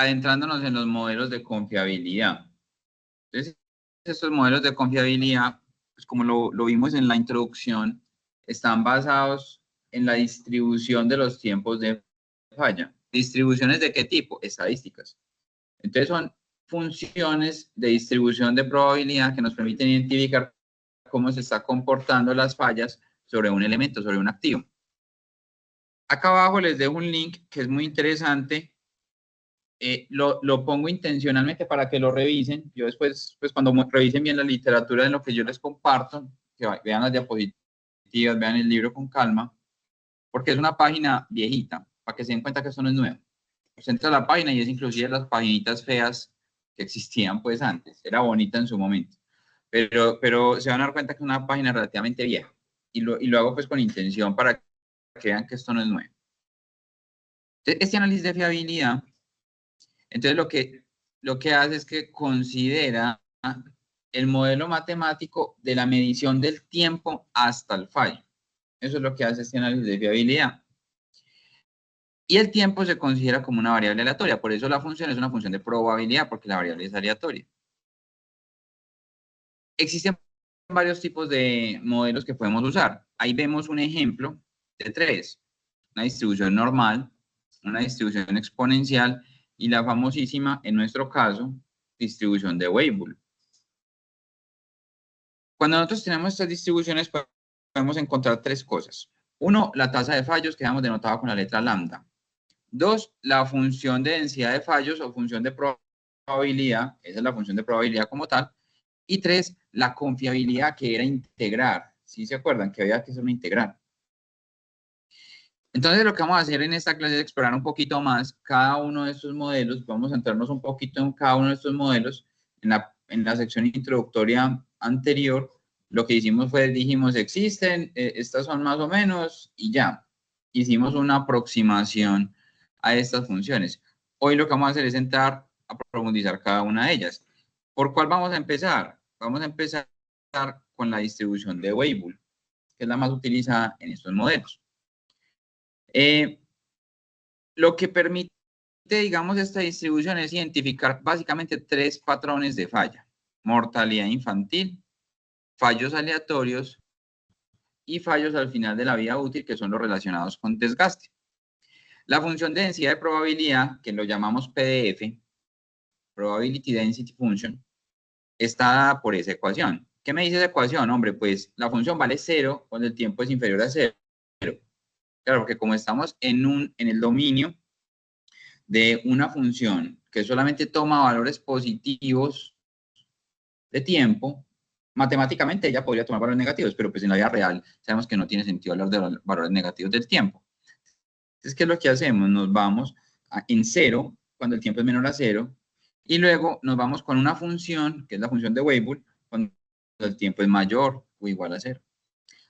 adentrándonos en los modelos de confiabilidad. Entonces, estos modelos de confiabilidad, pues como lo vimos en la introducción, están basados en la distribución de los tiempos de falla. ¿Distribuciones de qué tipo? Estadísticas. Entonces son funciones de distribución de probabilidad que nos permiten identificar cómo se está comportando las fallas sobre un elemento, sobre un activo. Acá abajo les dejo un link que es muy interesante. Lo pongo intencionalmente para que lo revisen. Yo después, pues cuando revisen bien la literatura de lo que yo les comparto, que vean las diapositivas, vean el libro con calma, porque es una página viejita, para que se den cuenta que esto no es nuevo. Pues entra a la página y es inclusive las paginitas feas que existían pues antes. Era bonita en su momento. Pero se van a dar cuenta que es una página relativamente vieja. Y lo hago pues con intención para que vean que esto no es nuevo. Entonces, este análisis de fiabilidad, entonces lo que hace es que considera el modelo matemático de la medición del tiempo hasta el fallo. Eso es lo que hace este análisis de fiabilidad. Y el tiempo se considera como una variable aleatoria. Por eso la función es una función de probabilidad, porque la variable es aleatoria. Existen varios tipos de modelos que podemos usar. Ahí vemos un ejemplo de tres. Una distribución normal, una distribución exponencial y la famosísima, en nuestro caso, distribución de Weibull. Cuando nosotros tenemos estas distribuciones, podemos encontrar tres cosas. Uno, la tasa de fallos, que hemos denotado con la letra lambda. Dos, la función de densidad de fallos o función de probabilidad, esa es la función de probabilidad como tal. Y tres, la confiabilidad, que era integrar. ¿Sí se acuerdan? Que había que hacer una integral. Entonces, lo que vamos a hacer en esta clase es explorar un poquito más cada uno de estos modelos. Vamos a centrarnos un poquito en cada uno de estos modelos. En la sección introductoria anterior, lo que hicimos fue, dijimos, existen, estas son más o menos, y ya. Hicimos una aproximación a estas funciones. Hoy lo que vamos a hacer es entrar a profundizar cada una de ellas. ¿Por cuál vamos a empezar? Vamos a empezar con la distribución de Weibull, que es la más utilizada en estos modelos. Lo que permite, digamos, esta distribución es identificar básicamente tres patrones de falla: mortalidad infantil, fallos aleatorios y fallos al final de la vida útil, que son los relacionados con desgaste. La función de densidad de probabilidad, que lo llamamos PDF, Probability Density Function, está dada por esa ecuación. ¿Qué me dice esa ecuación? Hombre, pues la función vale 0 cuando el tiempo es inferior a 0. Claro, porque como estamos en el dominio de una función que solamente toma valores positivos de tiempo, matemáticamente ella podría tomar valores negativos, pero pues en la vida real sabemos que no tiene sentido hablar de valores negativos del tiempo. Entonces, ¿qué es lo que hacemos? Nos vamos en 0 cuando el tiempo es menor a 0 y luego nos vamos con una función, que es la función de Weibull, cuando el tiempo es mayor o igual a 0.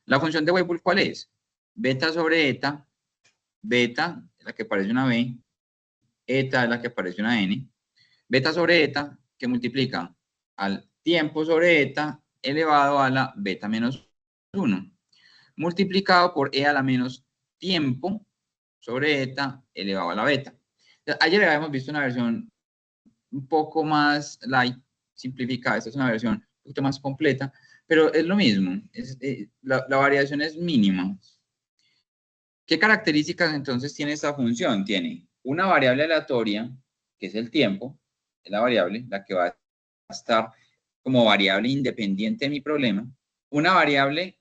La función de Weibull, ¿cuál es? Beta sobre eta. Beta es la que parece una B, eta es la que parece una N. Beta sobre eta, que multiplica al tiempo sobre eta elevado a la beta menos 1, multiplicado por e a la menos tiempo sobre eta elevado a la beta. Ayer habíamos visto una versión un poco más light, simplificada. Esta es una versión un poquito más completa, pero es lo mismo. La variación es mínima. ¿Qué características entonces tiene esta función? Tiene una variable aleatoria, que es el tiempo, es la variable, la que va a estar como variable independiente de mi problema. Una variable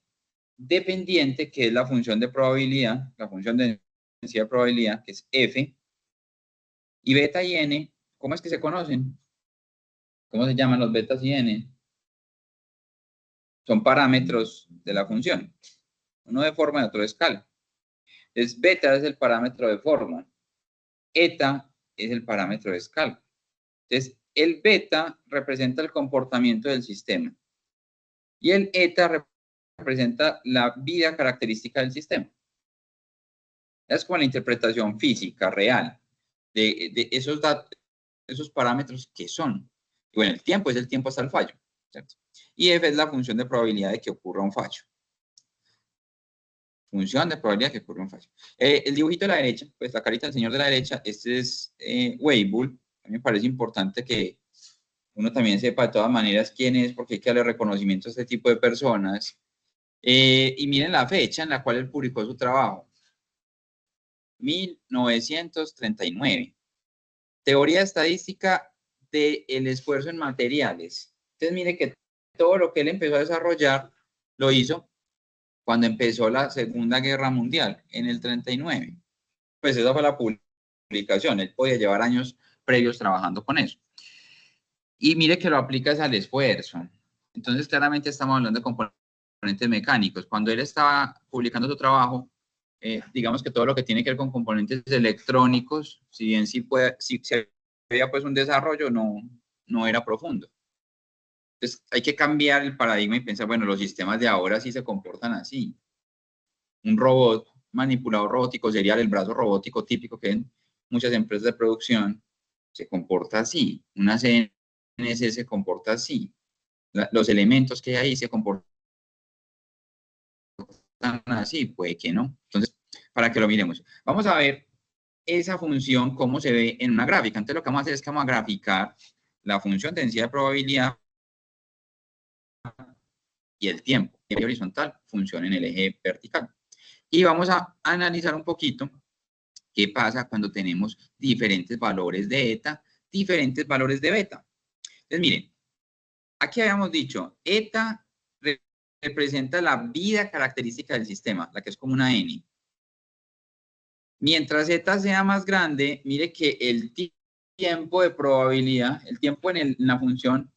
dependiente, que es la función de probabilidad, la función de densidad de probabilidad, que es f. Y beta y n, ¿cómo es que se conocen? ¿Cómo se llaman los betas y n? Son parámetros de la función. Uno de forma y otro de escala. Entonces, beta es el parámetro de forma. Eta es el parámetro de escala. Entonces, el beta representa el comportamiento del sistema y el eta representa la vida característica del sistema. Es como la interpretación física real de esos parámetros que son. Y bueno, el tiempo es el tiempo hasta el fallo, ¿cierto? Y f es la función de probabilidad de que ocurra un fallo. Función de probabilidad de que ocurra un fallo. El dibujito de la derecha, pues la carita del señor de la derecha, este es Weibull, A mí me parece importante que uno también sepa de todas maneras quién es, porque hay que darle reconocimiento a este tipo de personas. Y miren la fecha en la cual él publicó su trabajo. 1939. Teoría estadística del esfuerzo en materiales. Entonces, mire que todo lo que él empezó a desarrollar lo hizo cuando empezó la Segunda Guerra Mundial, en el 39. Pues esa fue la publicación. Él podía llevar años previos trabajando con eso. Y mire que lo aplicas al esfuerzo. Entonces, claramente estamos hablando de componentes mecánicos. Cuando él estaba publicando su trabajo, digamos que todo lo que tiene que ver con componentes electrónicos, si bien sí había pues un desarrollo, no era profundo. Entonces, hay que cambiar el paradigma y pensar, bueno, los sistemas de ahora sí se comportan así. Un robot, manipulador robótico sería el brazo robótico típico que en muchas empresas de producción se comporta así. Una CNC se comporta así. Los elementos que hay ahí se comportan así, puede que no. Entonces, para que lo miremos. Vamos a ver esa función, cómo se ve en una gráfica. Entonces, lo que vamos a hacer es que vamos a graficar la función de densidad de probabilidad y el tiempo. El eje horizontal funciona en el eje vertical. Y vamos a analizar un poquito qué pasa cuando tenemos diferentes valores de eta, diferentes valores de beta. Entonces, miren, aquí habíamos dicho, eta representa la vida característica del sistema, la que es como una n. Mientras eta sea más grande, mire que el tiempo de probabilidad, el tiempo en la función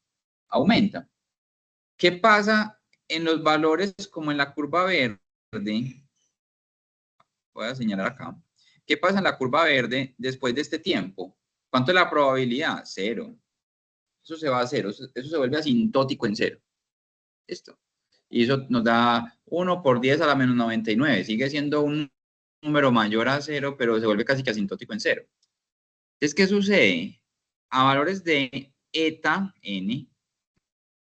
aumenta. ¿Qué pasa en los valores como en la curva verde? Voy a señalar acá. ¿Qué pasa en la curva verde después de este tiempo? ¿Cuánto es la probabilidad? Cero. Eso se va a cero. Eso se vuelve asintótico en cero. Esto. Y eso nos da 1 por 10 a la menos 99. Sigue siendo un número mayor a cero, pero se vuelve casi que asintótico en cero. Entonces, ¿qué sucede? A valores de eta, n,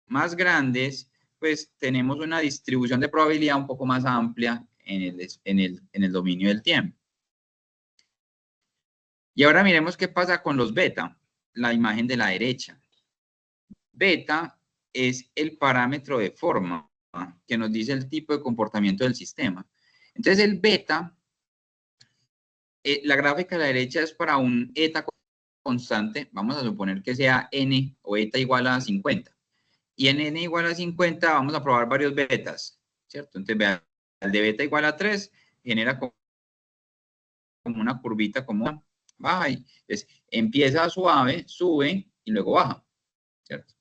más grandes, pues tenemos una distribución de probabilidad un poco más amplia en el dominio del tiempo. Y ahora miremos qué pasa con los beta, la imagen de la derecha. Beta es el parámetro de forma que nos dice el tipo de comportamiento del sistema. Entonces el beta, la gráfica de la derecha es para un eta constante, vamos a suponer que sea n o eta igual a 50. Y en n igual a 50 vamos a probar varios betas, ¿cierto? Entonces vean, el de beta igual a 3 genera como una curvita como baja y entonces empieza suave, sube y luego baja, ¿cierto?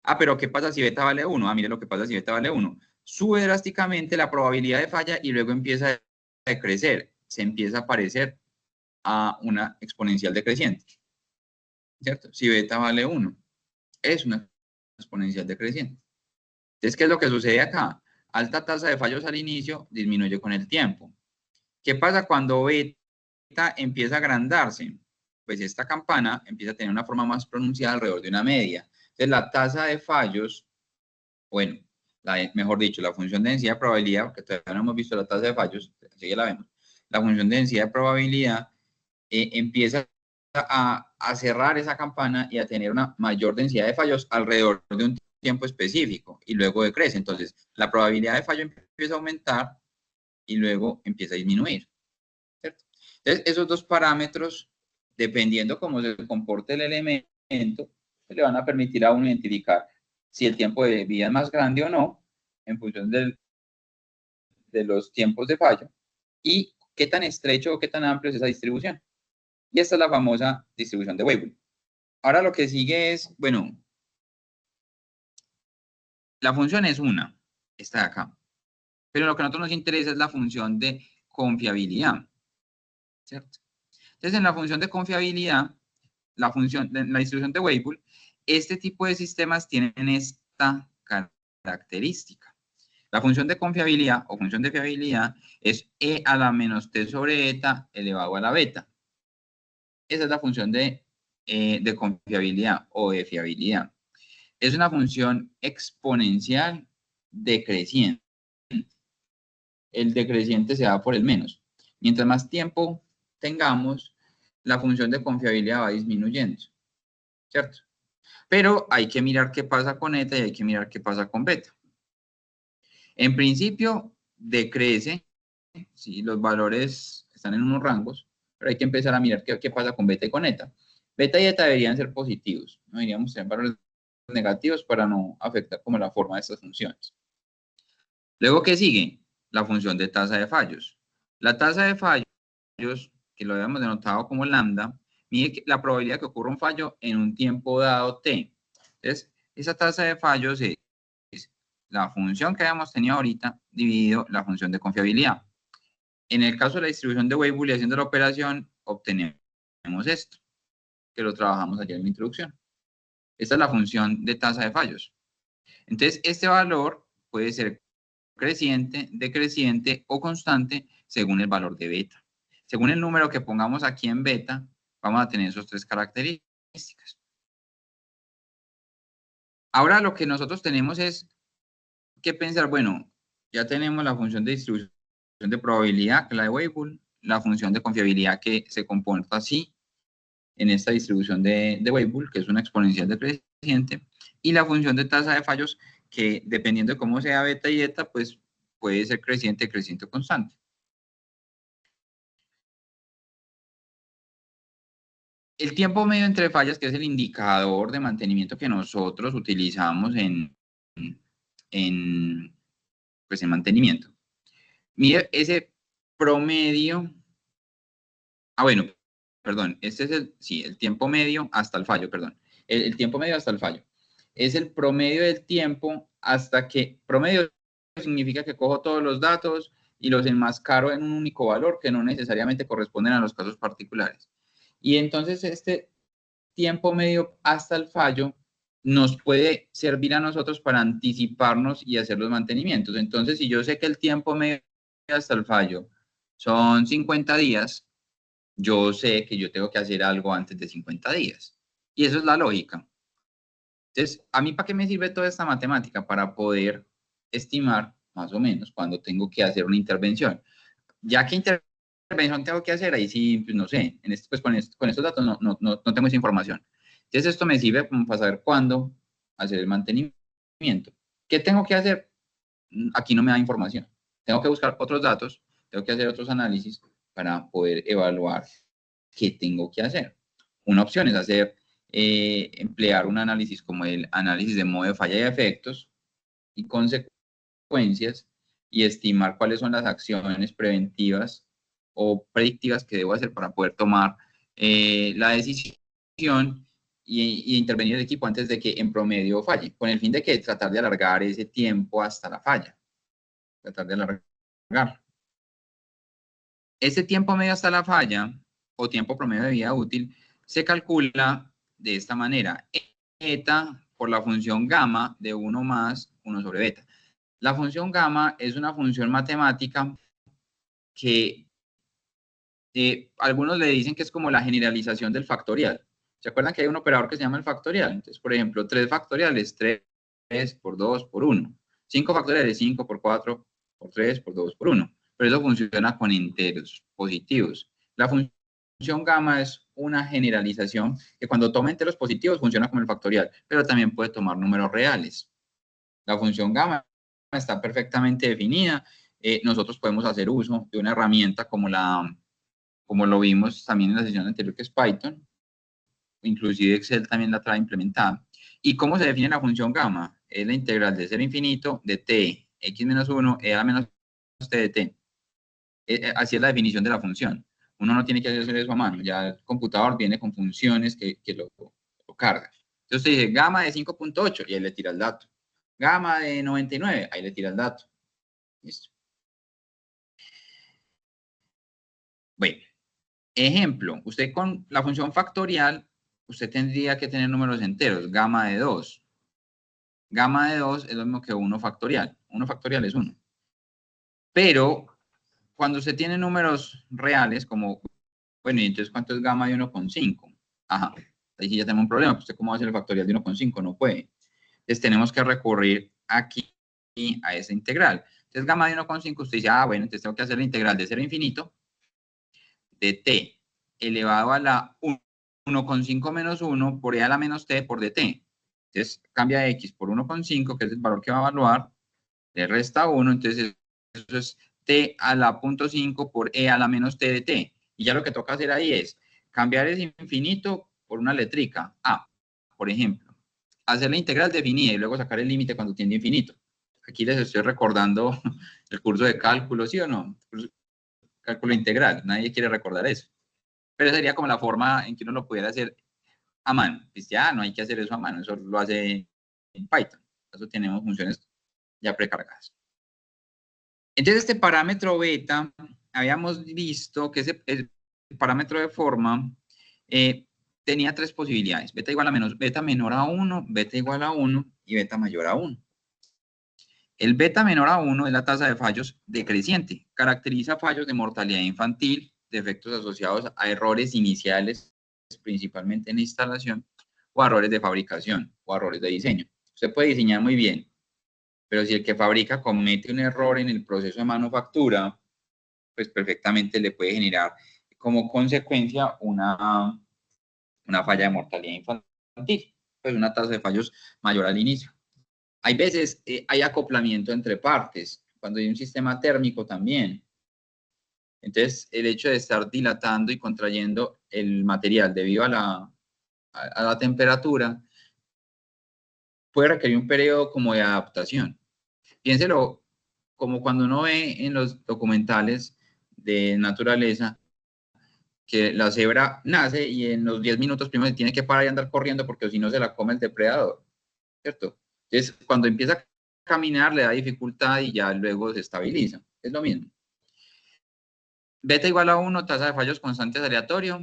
Ah, pero ¿qué pasa si beta vale 1? Ah, mire lo que pasa si beta vale 1. Sube drásticamente la probabilidad de falla y luego empieza a decrecer. Se empieza a parecer a una exponencial decreciente, ¿cierto? Si beta vale 1, es una exponencial decreciente. Entonces, ¿qué es lo que sucede acá? Alta tasa de fallos al inicio, disminuye con el tiempo. ¿Qué pasa cuando beta empieza a agrandarse? Pues esta campana empieza a tener una forma más pronunciada alrededor de una media. Entonces, la tasa de fallos, bueno, mejor dicho, la función de densidad de probabilidad, porque todavía no hemos visto la tasa de fallos, así ya la vemos. La función de densidad de probabilidad empieza a cerrar esa campana y a tener una mayor densidad de fallos alrededor de un tiempo específico y luego decrece. Entonces, la probabilidad de fallo empieza a aumentar y luego empieza a disminuir, ¿cierto? Entonces, esos dos parámetros, dependiendo cómo se comporte el elemento, le van a permitir a uno identificar si el tiempo de vida es más grande o no, en función de los tiempos de fallo, y qué tan estrecho o qué tan amplio es esa distribución. Y esta es la famosa distribución de Weibull. Ahora lo que sigue es, bueno, la función es una, esta de acá. Pero lo que a nosotros nos interesa es la función de confiabilidad, ¿cierto? Entonces, en la función de confiabilidad, la distribución de Weibull, este tipo de sistemas tienen esta característica. La función de confiabilidad o función de fiabilidad es e a la menos t sobre eta elevado a la beta. Esa es la función de confiabilidad o de fiabilidad. Es una función exponencial decreciente. El decreciente se da por el menos. Mientras más tiempo tengamos, la función de confiabilidad va disminuyendo, ¿cierto? Pero hay que mirar qué pasa con eta y hay que mirar qué pasa con beta. En principio, decrece, si los valores están en unos rangos, pero hay que empezar a mirar qué pasa con beta y con eta. Beta y eta deberían ser positivos, no deberíamos tener valores negativos para no afectar como la forma de estas funciones. Luego, ¿qué sigue? La función de tasa de fallos. La tasa de fallos, que lo habíamos denotado como lambda, mide la probabilidad que ocurra un fallo en un tiempo dado t. Entonces, esa tasa de fallos es la función que habíamos tenido ahorita dividido la función de confiabilidad. En el caso de la distribución de Weibull y haciendo la operación, obtenemos esto, que lo trabajamos ayer en la introducción. Esta es la función de tasa de fallos. Entonces, este valor puede ser creciente, decreciente o constante según el valor de beta. Según el número que pongamos aquí en beta, vamos a tener esas tres características. Ahora lo que nosotros tenemos es que pensar, bueno, ya tenemos la función de distribución de probabilidad, que es la de Weibull, la función de confiabilidad que se comporta así en esta distribución de Weibull, que es una exponencial decreciente, y la función de tasa de fallos, que dependiendo de cómo sea beta y eta, pues puede ser creciente, creciente o constante. El tiempo medio entre fallas, que es el indicador de mantenimiento que nosotros utilizamos pues en mantenimiento. Mire ese promedio. Bueno, perdón, este es el tiempo medio hasta el fallo, perdón. El tiempo medio hasta el fallo. Es el promedio del tiempo hasta que, promedio significa que cojo todos los datos y los enmascaro en un único valor que no necesariamente corresponden a los casos particulares. Y entonces este tiempo medio hasta el fallo nos puede servir a nosotros para anticiparnos y hacer los mantenimientos. Entonces, si yo sé que el tiempo medio hasta el fallo son 50 días, yo sé que yo tengo que hacer algo antes de 50 días. Y eso es la lógica. Entonces, ¿a mí para qué me sirve toda esta matemática? Para poder estimar más o menos cuando tengo que hacer una intervención. Ya que intervención tengo que hacer, ahí sí, pues no sé, pues con estos datos no tengo esa información. Entonces, esto me sirve para saber cuándo hacer el mantenimiento. ¿Qué tengo que hacer? Aquí no me da información. Tengo que buscar otros datos, tengo que hacer otros análisis para poder evaluar qué tengo que hacer. Una opción es emplear un análisis como el análisis de modo de falla y efectos y consecuencias y estimar cuáles son las acciones preventivas o predictivas que debo hacer para poder tomar la decisión y intervenir el equipo antes de que en promedio falle, con el fin de que tratar de alargar ese tiempo hasta la falla. Tratar de alargar. Ese tiempo medio hasta la falla o tiempo promedio de vida útil se calcula de esta manera. Eta por la función gamma de 1 más 1 sobre beta. La función gamma es una función matemática que algunos le dicen que es como la generalización del factorial. ¿Se acuerdan que hay un operador que se llama el factorial? Entonces, por ejemplo, 3 factoriales, 3 por 2 por 1. 5 factoriales, 5 por 4 por 3 por 2 por 1. Pero eso funciona con enteros positivos. La función gamma es una generalización que cuando toma enteros positivos funciona como el factorial, pero también puede tomar números reales. La función gamma está perfectamente definida. Nosotros podemos hacer uso de una herramienta como lo vimos también en la sesión anterior, que es Python. Inclusive Excel también la trae implementada. ¿Y cómo se define la función gamma? Es la integral de 0 a infinito de t, x menos 1, e a menos t de t. Así es la definición de la función. Uno no tiene que hacer eso a mano. Ya el computador viene con funciones que lo carga. Entonces usted dice gamma de 5.8 y ahí le tira el dato. Gamma de 99, ahí le tira el dato. Listo. Bueno, ejemplo, usted con la función factorial, usted tendría que tener números enteros, gamma de 2. Gamma de 2 es lo mismo que 1 factorial. 1 factorial es 1. Pero cuando usted tiene números reales, como, bueno, ¿y entonces cuánto es gamma de 1,5? Ajá, ahí sí ya tenemos un problema. ¿Usted cómo va a hacer el factorial de 1,5? No puede. Entonces tenemos que recurrir aquí a esa integral. Entonces gamma de 1,5, usted dice, bueno, entonces tengo que hacer la integral de 0 a infinito de t elevado a la 1,5 menos 1 por e a la menos t por dt. Entonces cambia x por 1,5, que es el valor que va a evaluar, le resta 1, entonces eso es t a la 0,5 por e a la menos t de t. Y ya lo que toca hacer ahí es cambiar ese infinito por una letrica. A, por ejemplo, hacer la integral definida y luego sacar el límite cuando tiende a infinito. Aquí les estoy recordando el curso de cálculo, ¿sí o no? Cálculo integral, nadie quiere recordar eso. Pero sería como la forma en que uno lo pudiera hacer a mano. Pues ya no hay que hacer eso a mano, eso lo hace en Python. Eso tenemos funciones ya precargadas. Entonces este parámetro beta, habíamos visto que el parámetro de forma tenía tres posibilidades. Beta igual a menos, beta menor a 1, beta igual a 1 y beta mayor a 1. El beta menor a 1 es la tasa de fallos decreciente. Caracteriza fallos de mortalidad infantil, defectos asociados a errores iniciales, principalmente en instalación, o a errores de fabricación o a errores de diseño. Usted puede diseñar muy bien, pero si el que fabrica comete un error en el proceso de manufactura, pues perfectamente le puede generar como consecuencia una falla de mortalidad infantil, pues una tasa de fallos mayor al inicio. Hay veces hay acoplamiento entre partes, cuando hay un sistema térmico también. Entonces, el hecho de estar dilatando y contrayendo el material debido a la temperatura puede requerir un periodo como de adaptación. Piénselo como cuando uno ve en los documentales de naturaleza que la cebra nace y en los 10 minutos primero se tiene que parar y andar corriendo porque si no se la come el depredador, ¿cierto? Entonces, cuando empieza a caminar le da dificultad y ya luego se estabiliza. Es lo mismo. Beta igual a 1, tasa de fallos constantes aleatorio.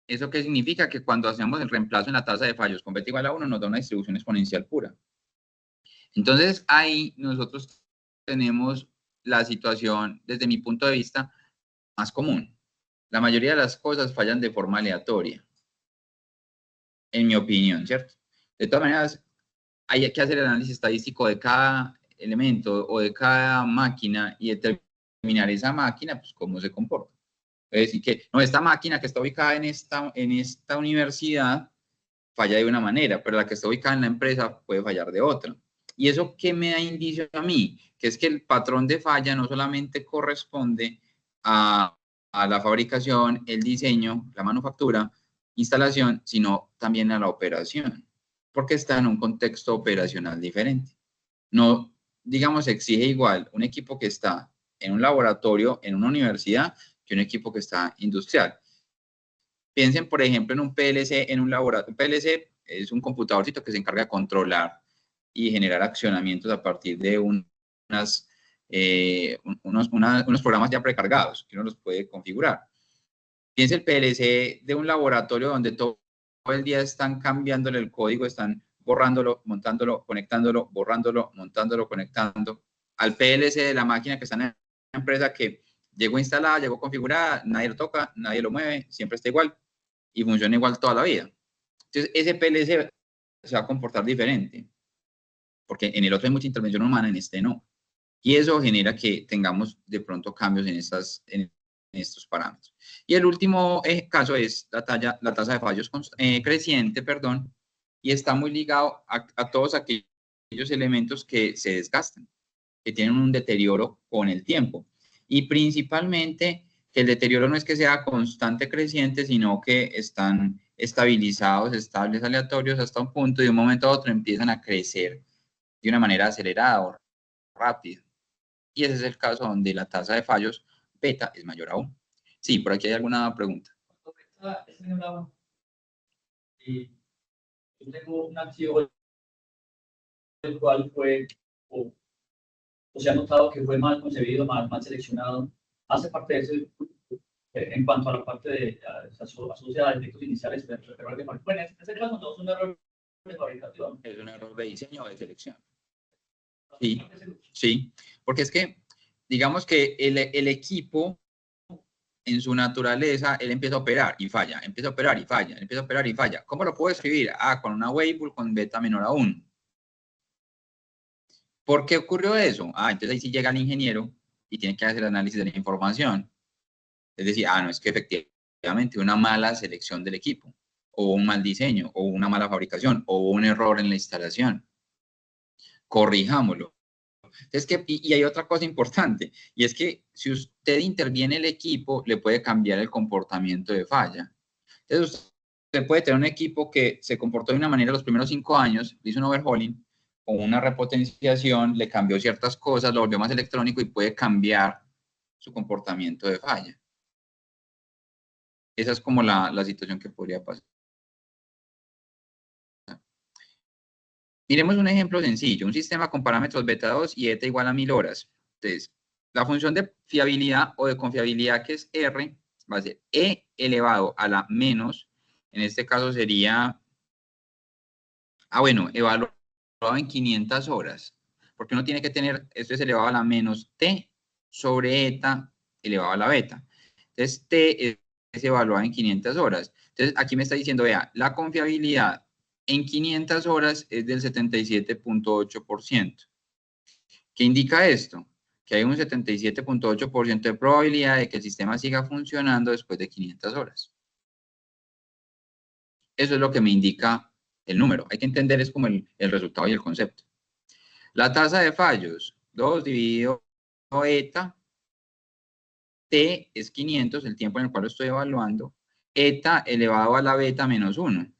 ¿Eso qué significa? Que cuando hacemos el reemplazo en la tasa de fallos con beta igual a 1 nos da una distribución exponencial pura. Entonces, ahí nosotros tenemos la situación, desde mi punto de vista, más común. La mayoría de las cosas fallan de forma aleatoria, en mi opinión, ¿cierto? De todas maneras, hay que hacer el análisis estadístico de cada elemento o de cada máquina y determinar esa máquina, pues, cómo se comporta. Es decir, que no, esta máquina que está ubicada en esta universidad falla de una manera, pero la que está ubicada en la empresa puede fallar de otra. ¿Y eso qué me da indicio a mí? Que es que el patrón de falla no solamente corresponde a la fabricación, el diseño, la manufactura, instalación, sino también a la operación, porque está en un contexto operacional diferente. No, digamos, exige igual un equipo que está en un laboratorio, en una universidad, que un equipo que está industrial. Piensen, por ejemplo, en un PLC, en un laboratorio. Un PLC es un computadorcito que se encarga de controlar y generar accionamientos a partir de unos programas ya precargados, que uno los puede configurar. Piensa el PLC de un laboratorio donde todo el día están cambiándole el código, están borrándolo, montándolo, conectándolo, borrándolo, montándolo, conectando. Al PLC de la máquina que está en la empresa que llegó instalada, llegó configurada, nadie lo toca, nadie lo mueve, siempre está igual y funciona igual toda la vida. Entonces, ese PLC se va a comportar diferente, porque en el otro hay mucha intervención humana, en este no. Y eso genera que tengamos de pronto cambios en estos parámetros. Y el último caso es la tasa de fallos creciente, perdón, y está muy ligado a todos aquellos elementos que se desgastan, que tienen un deterioro con el tiempo. Y principalmente que el deterioro no es que sea constante creciente, sino que están estabilizados, estables, aleatorios hasta un punto y de un momento a otro empiezan a crecer de una manera acelerada o rápida. Y ese es el caso donde la tasa de fallos beta es mayor a 1. Sí, por aquí hay alguna pregunta. Yo tengo un archivo el cual fue, o se ha notado que fue mal concebido, mal seleccionado. Hace parte de ese, en cuanto a la parte de asocia a defectos iniciales, pero de fabricación. Bueno, en este caso no es un error de fabricación. Es un error de diseño o de selección. Sí, sí, porque es que, digamos que el equipo, en su naturaleza, él empieza a operar y falla, empieza a operar y falla, empieza a operar y falla. ¿Cómo lo puedo escribir? Ah, con una Weibull con beta menor a 1. ¿Por qué ocurrió eso? Ah, entonces ahí sí llega el ingeniero y tiene que hacer el análisis de la información. Es decir, no, es que efectivamente efectivamente una mala selección del equipo, o un mal diseño, o una mala fabricación, o un error en la instalación. Corrijámoslo. Es que, y hay otra cosa importante, y es que si usted interviene el equipo, le puede cambiar el comportamiento de falla. Entonces, usted puede tener un equipo que se comportó de una manera los primeros 5 años, hizo un overhauling o una repotenciación, le cambió ciertas cosas, lo volvió más electrónico y puede cambiar su comportamiento de falla. Esa es como la situación que podría pasar. Miremos un ejemplo sencillo, un sistema con parámetros beta 2 y eta igual a 1000 horas. Entonces, la función de fiabilidad o de confiabilidad, que es R, va a ser E elevado a la menos, en este caso sería, evaluado en 500 horas, porque uno tiene que tener, esto es elevado a la menos T sobre eta elevado a la beta. Entonces, T es evaluado en 500 horas. Entonces, aquí me está diciendo, vea, la confiabilidad en 500 horas es del 77.8%. ¿Qué indica esto? Que hay un 77.8% de probabilidad de que el sistema siga funcionando después de 500 horas. Eso es lo que me indica el número. Hay que entender es como el resultado y el concepto. La tasa de fallos, 2 dividido eta, T es 500, el tiempo en el cual lo estoy evaluando, eta elevado a la beta menos 1.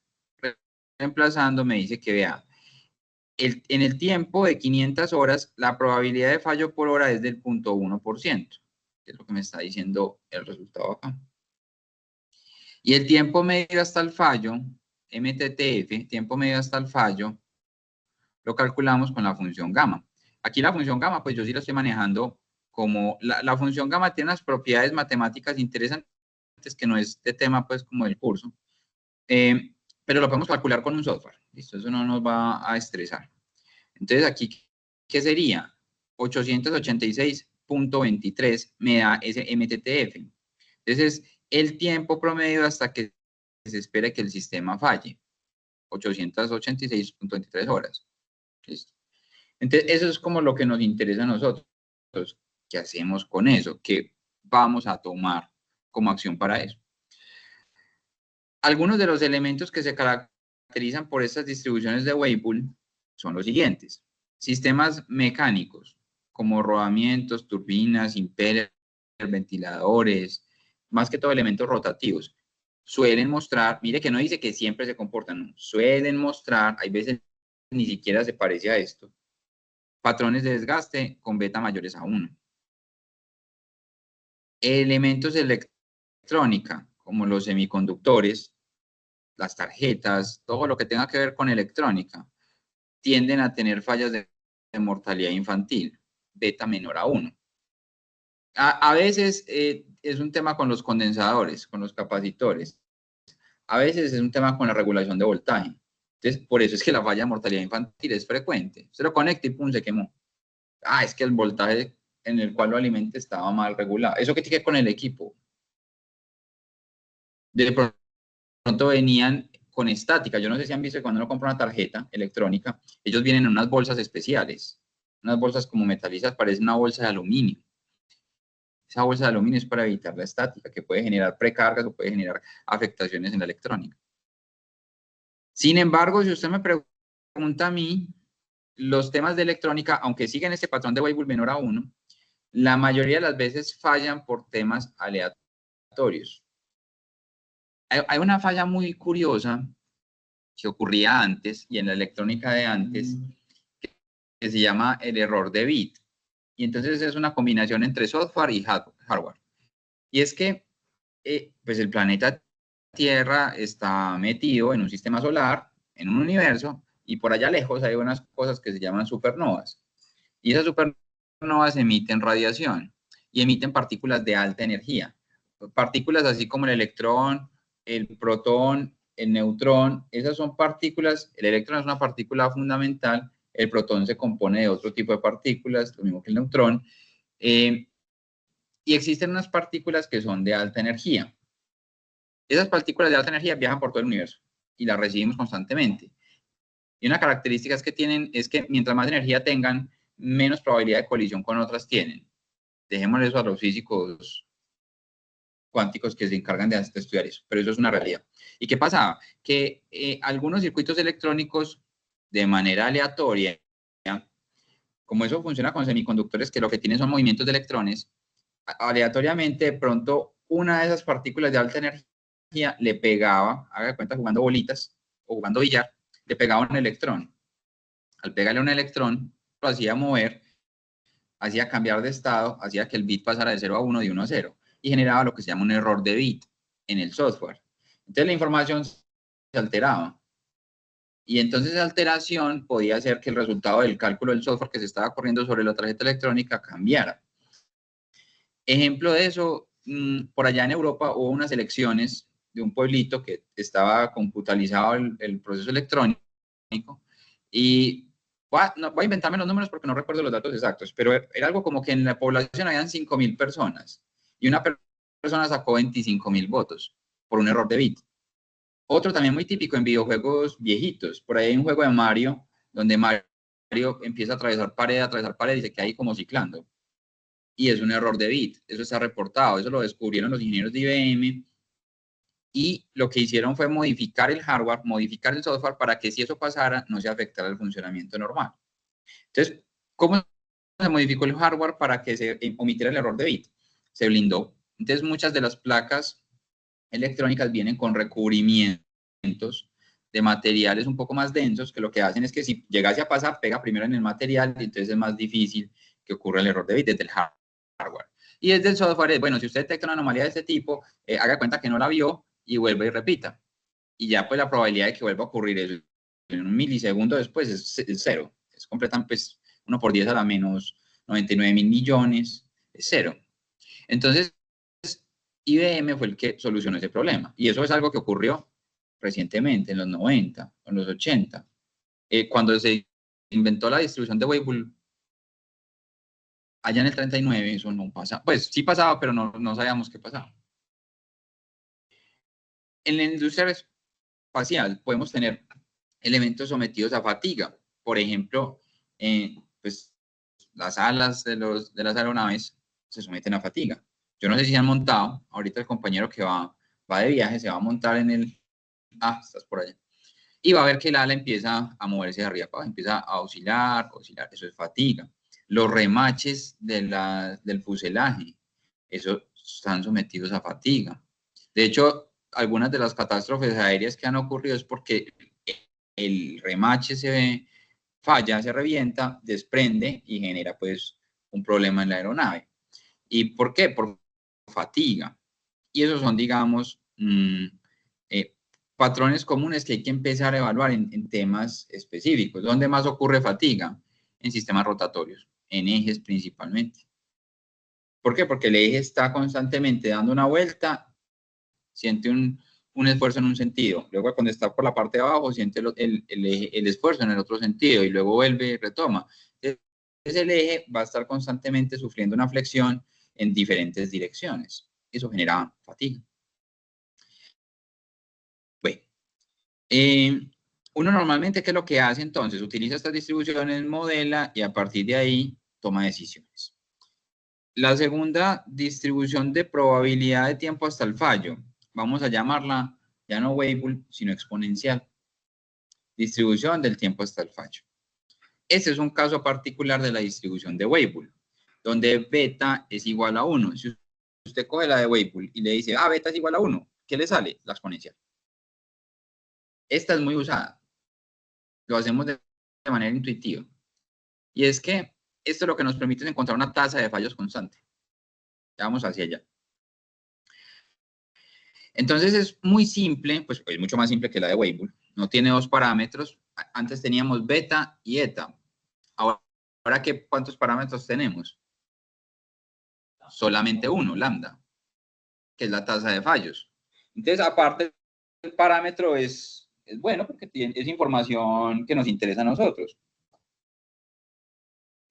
Reemplazando me dice que vea, en el tiempo de 500 horas, la probabilidad de fallo por hora es del 0.1%, que es lo que me está diciendo el resultado acá. Y el tiempo medio hasta el fallo, MTTF, tiempo medio hasta el fallo, lo calculamos con la función gamma. Aquí la función gamma, pues yo sí la estoy manejando como, la función gamma tiene unas propiedades matemáticas interesantes que no es de tema, pues, como del curso, pero lo podemos calcular con un software, ¿listo? Eso no nos va a estresar. Entonces aquí, ¿qué sería? 886.23 me da ese MTTF. Entonces, el tiempo promedio hasta que se espere que el sistema falle. 886.23 horas. ¿Listo? Entonces, eso es como lo que nos interesa a nosotros. ¿Qué hacemos con eso? ¿Qué vamos a tomar como acción para eso? Algunos de los elementos que se caracterizan por estas distribuciones de Weibull son los siguientes. Sistemas mecánicos, como rodamientos, turbinas, impellers, ventiladores, más que todo elementos rotativos, suelen mostrar, mire que no dice que siempre se comportan, no, suelen mostrar, hay veces ni siquiera se parece a esto, patrones de desgaste con beta mayores a 1. Elementos de electrónica, como los semiconductores, las tarjetas, todo lo que tenga que ver con electrónica, tienden a tener fallas de mortalidad infantil, beta menor a 1. A veces es un tema con los condensadores, con los capacitores. A veces es un tema con la regulación de voltaje. Entonces, por eso es que la falla de mortalidad infantil es frecuente. Se lo conecta y pum, se quemó. Es que el voltaje en el cual lo alimenta estaba mal regulado. ¿Eso qué tiene que ver con el equipo? De pronto venían con estática. Yo no sé si han visto que cuando uno compra una tarjeta electrónica, ellos vienen en unas bolsas especiales. Unas bolsas como metalizadas, parece una bolsa de aluminio. Esa bolsa de aluminio es para evitar la estática, que puede generar precargas o puede generar afectaciones en la electrónica. Sin embargo, si usted me pregunta a mí, los temas de electrónica, aunque siguen este patrón de Weibull menor a 1, la mayoría de las veces fallan por temas aleatorios. Hay una falla muy curiosa que ocurría antes y en la electrónica de antes, que se llama el error de bit. Y entonces es una combinación entre software y hardware. Y es que pues el planeta Tierra está metido en un sistema solar, en un universo, y por allá lejos hay unas cosas que se llaman supernovas. Y esas supernovas emiten radiación y emiten partículas de alta energía. Partículas así como el electrón, el protón, el neutrón, esas son partículas, el electrón es una partícula fundamental, el protón se compone de otro tipo de partículas, lo mismo que el neutrón, y existen unas partículas que son de alta energía. Esas partículas de alta energía viajan por todo el universo y las recibimos constantemente. Y una característica que tienen es que mientras más energía tengan, menos probabilidad de colisión con otras tienen. Dejémosle eso a los físicos cuánticos que se encargan de estudiar eso, pero eso es una realidad. ¿Y qué pasaba? Que algunos circuitos electrónicos, de manera aleatoria, como eso funciona con semiconductores, que lo que tienen son movimientos de electrones, aleatoriamente, de pronto, una de esas partículas de alta energía le pegaba, haga de cuenta jugando bolitas o jugando billar, le pegaba un electrón. Al pegarle un electrón, lo hacía mover, hacía cambiar de estado, hacía que el bit pasara de 0 a 1, de 1 a 0, y generaba lo que se llama un error de bit en el software. Entonces la información se alteraba. Y entonces esa alteración podía hacer que el resultado del cálculo del software que se estaba corriendo sobre la tarjeta electrónica cambiara. Ejemplo de eso, por allá en Europa hubo unas elecciones de un pueblito que estaba computalizado el proceso electrónico y voy a inventarme los números porque no recuerdo los datos exactos, pero era algo como que en la población habían 5.000 personas y una persona sacó 25.000 votos por un error de bit. Otro también muy típico en videojuegos viejitos, por ahí hay un juego de Mario donde Mario empieza a atravesar pared, dice que hay como ciclando. Y es un error de bit, eso está reportado, eso lo descubrieron los ingenieros de IBM y lo que hicieron fue modificar el hardware, modificar el software para que si eso pasara no se afectara el funcionamiento normal. Entonces, ¿cómo se modificó el hardware para que se omitiera el error de bit? Se blindó. Entonces, muchas de las placas electrónicas vienen con recubrimientos de materiales un poco más densos que lo que hacen es que si llegase a pasar, pega primero en el material y entonces es más difícil que ocurra el error de bit desde el hardware. Y desde el software, bueno, si usted detecta una anomalía de este tipo, haga cuenta que no la vio y vuelva y repita. Y ya pues la probabilidad de que vuelva a ocurrir eso en un milisegundo después es cero. Es completamente, pues, 1 por 10 a la menos 99.000 millones, es cero. Entonces, IBM fue el que solucionó ese problema. Y eso es algo que ocurrió recientemente, en los 90, en los 80. Cuando se inventó la distribución de Weibull, allá en el 39, eso no pasaba. Pues sí pasaba, pero no sabíamos qué pasaba. En la industria espacial podemos tener elementos sometidos a fatiga. Por ejemplo, pues las alas de las aeronaves se someten a fatiga. Yo no sé si se han montado, ahorita el compañero que va de viaje se va a montar en el... Ah, estás por allá. Y va a ver que el ala empieza a moverse de arriba para abajo, empieza a oscilar, eso es fatiga. Los remaches del fuselaje, eso están sometidos a fatiga. De hecho, algunas de las catástrofes aéreas que han ocurrido es porque el remache falla, se revienta, desprende y genera pues un problema en la aeronave. ¿Y por qué? Por fatiga. Y esos son, digamos, patrones comunes que hay que empezar a evaluar en temas específicos. ¿Dónde más ocurre fatiga? En sistemas rotatorios, en ejes principalmente. ¿Por qué? Porque el eje está constantemente dando una vuelta, siente un esfuerzo en un sentido. Luego, cuando está por la parte de abajo, siente el esfuerzo en el otro sentido y luego vuelve y retoma. Entonces, el eje va a estar constantemente sufriendo una flexión en diferentes direcciones. Eso genera fatiga. Bueno, uno normalmente, ¿qué es lo que hace entonces? Utiliza estas distribuciones, modela y a partir de ahí toma decisiones. La segunda distribución de probabilidad de tiempo hasta el fallo, vamos a llamarla ya no Weibull, sino exponencial. Distribución del tiempo hasta el fallo. Este es un caso particular de la distribución de Weibull, donde beta es igual a 1. Si usted coge la de Weibull y le dice, beta es igual a 1, ¿qué le sale? La exponencial. Esta es muy usada. Lo hacemos de manera intuitiva. Y es que esto lo que nos permite es encontrar una tasa de fallos constante. Ya vamos hacia allá. Entonces es muy simple, pues es mucho más simple que la de Weibull. No tiene dos parámetros. Antes teníamos beta y eta. Ahora, ¿cuántos parámetros tenemos? Solamente uno, lambda, que es la tasa de fallos. Entonces, aparte, el parámetro es bueno porque es información que nos interesa a nosotros.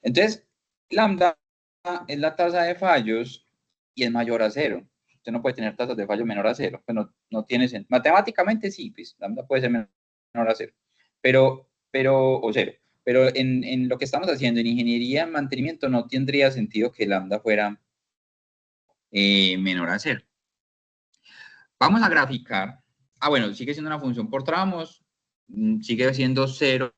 Entonces, lambda es la tasa de fallos y es mayor a 0. Usted no puede tener tasas de fallo menor a 0. Pues no tiene sentido. Matemáticamente sí, pues lambda puede ser menor a 0. O 0. Pero en lo que estamos haciendo en ingeniería en mantenimiento no tendría sentido que lambda fuera menor a 0. Vamos a graficar. Bueno, sigue siendo una función por tramos, sigue siendo 0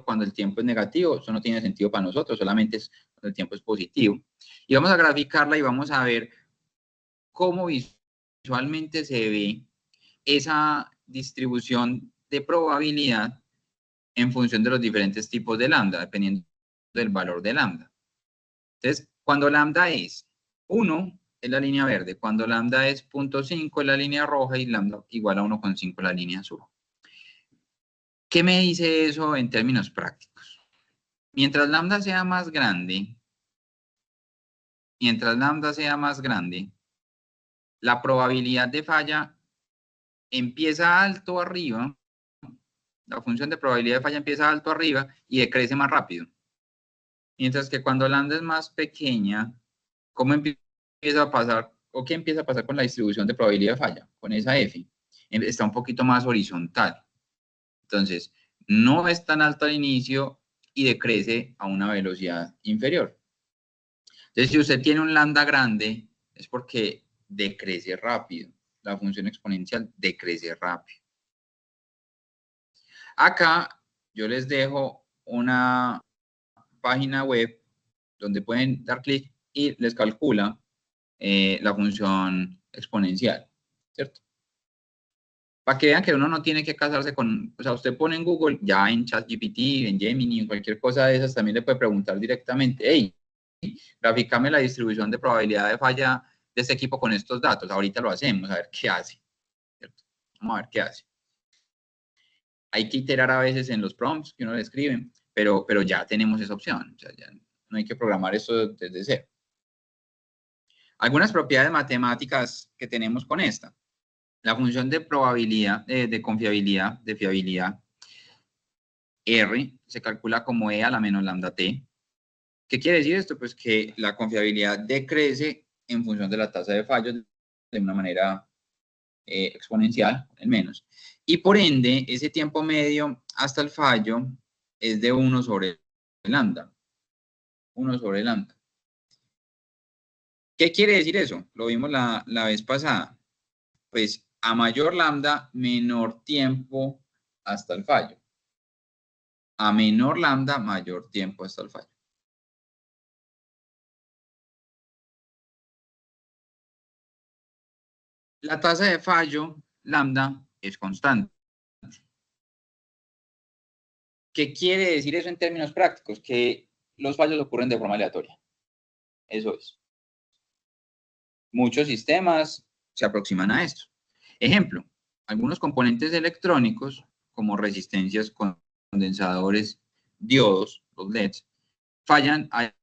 cuando el tiempo es negativo, eso no tiene sentido para nosotros, solamente es cuando el tiempo es positivo. Y vamos a graficarla y vamos a ver cómo visualmente se ve esa distribución de probabilidad en función de los diferentes tipos de lambda, dependiendo del valor de lambda. Entonces, cuando lambda es 1, es la línea verde. Cuando lambda es 0.5, es la línea roja, y lambda igual a 1,5, la línea azul. ¿Qué me dice eso en términos prácticos? Mientras lambda sea más grande, la probabilidad de falla empieza alto arriba, la función de probabilidad de falla empieza alto arriba y decrece más rápido. Mientras que cuando lambda es más pequeña, ¿cómo empieza a pasar? ¿O qué empieza a pasar con la distribución de probabilidad de falla? Con esa F. Está un poquito más horizontal. Entonces, no es tan alto al inicio y decrece a una velocidad inferior. Entonces, si usted tiene un lambda grande, es porque decrece rápido. La función exponencial decrece rápido. Acá yo les dejo una página web donde pueden dar clic y les calcula la función exponencial, ¿cierto? Para que vean que uno no tiene que casarse con, o sea, usted pone en Google, ya en ChatGPT, en Gemini, en cualquier cosa de esas, también le puede preguntar directamente, hey, grafícame la distribución de probabilidad de falla de este equipo con estos datos. Ahorita lo hacemos, a ver qué hace, ¿cierto? Vamos a ver qué hace. Hay que iterar a veces en los prompts que uno le escribe, pero ya tenemos esa opción, o sea, ya no hay que programar esto desde cero. Algunas propiedades matemáticas que tenemos con esta. La función de probabilidad, de confiabilidad, de fiabilidad, R, se calcula como E a la menos lambda T. ¿Qué quiere decir esto? Pues que la confiabilidad decrece en función de la tasa de fallos de una manera exponencial, en menos. Y por ende, ese tiempo medio hasta el fallo es de 1 sobre lambda. 1 sobre lambda. ¿Qué quiere decir eso? Lo vimos la vez pasada. Pues a mayor lambda, menor tiempo hasta el fallo. A menor lambda, mayor tiempo hasta el fallo. La tasa de fallo, lambda, es constante. ¿Qué quiere decir eso en términos prácticos? Que los fallos ocurren de forma aleatoria. Eso es. Muchos sistemas se aproximan a esto. Ejemplo, algunos componentes electrónicos, como resistencias, condensadores, diodos, los LEDs, fallan a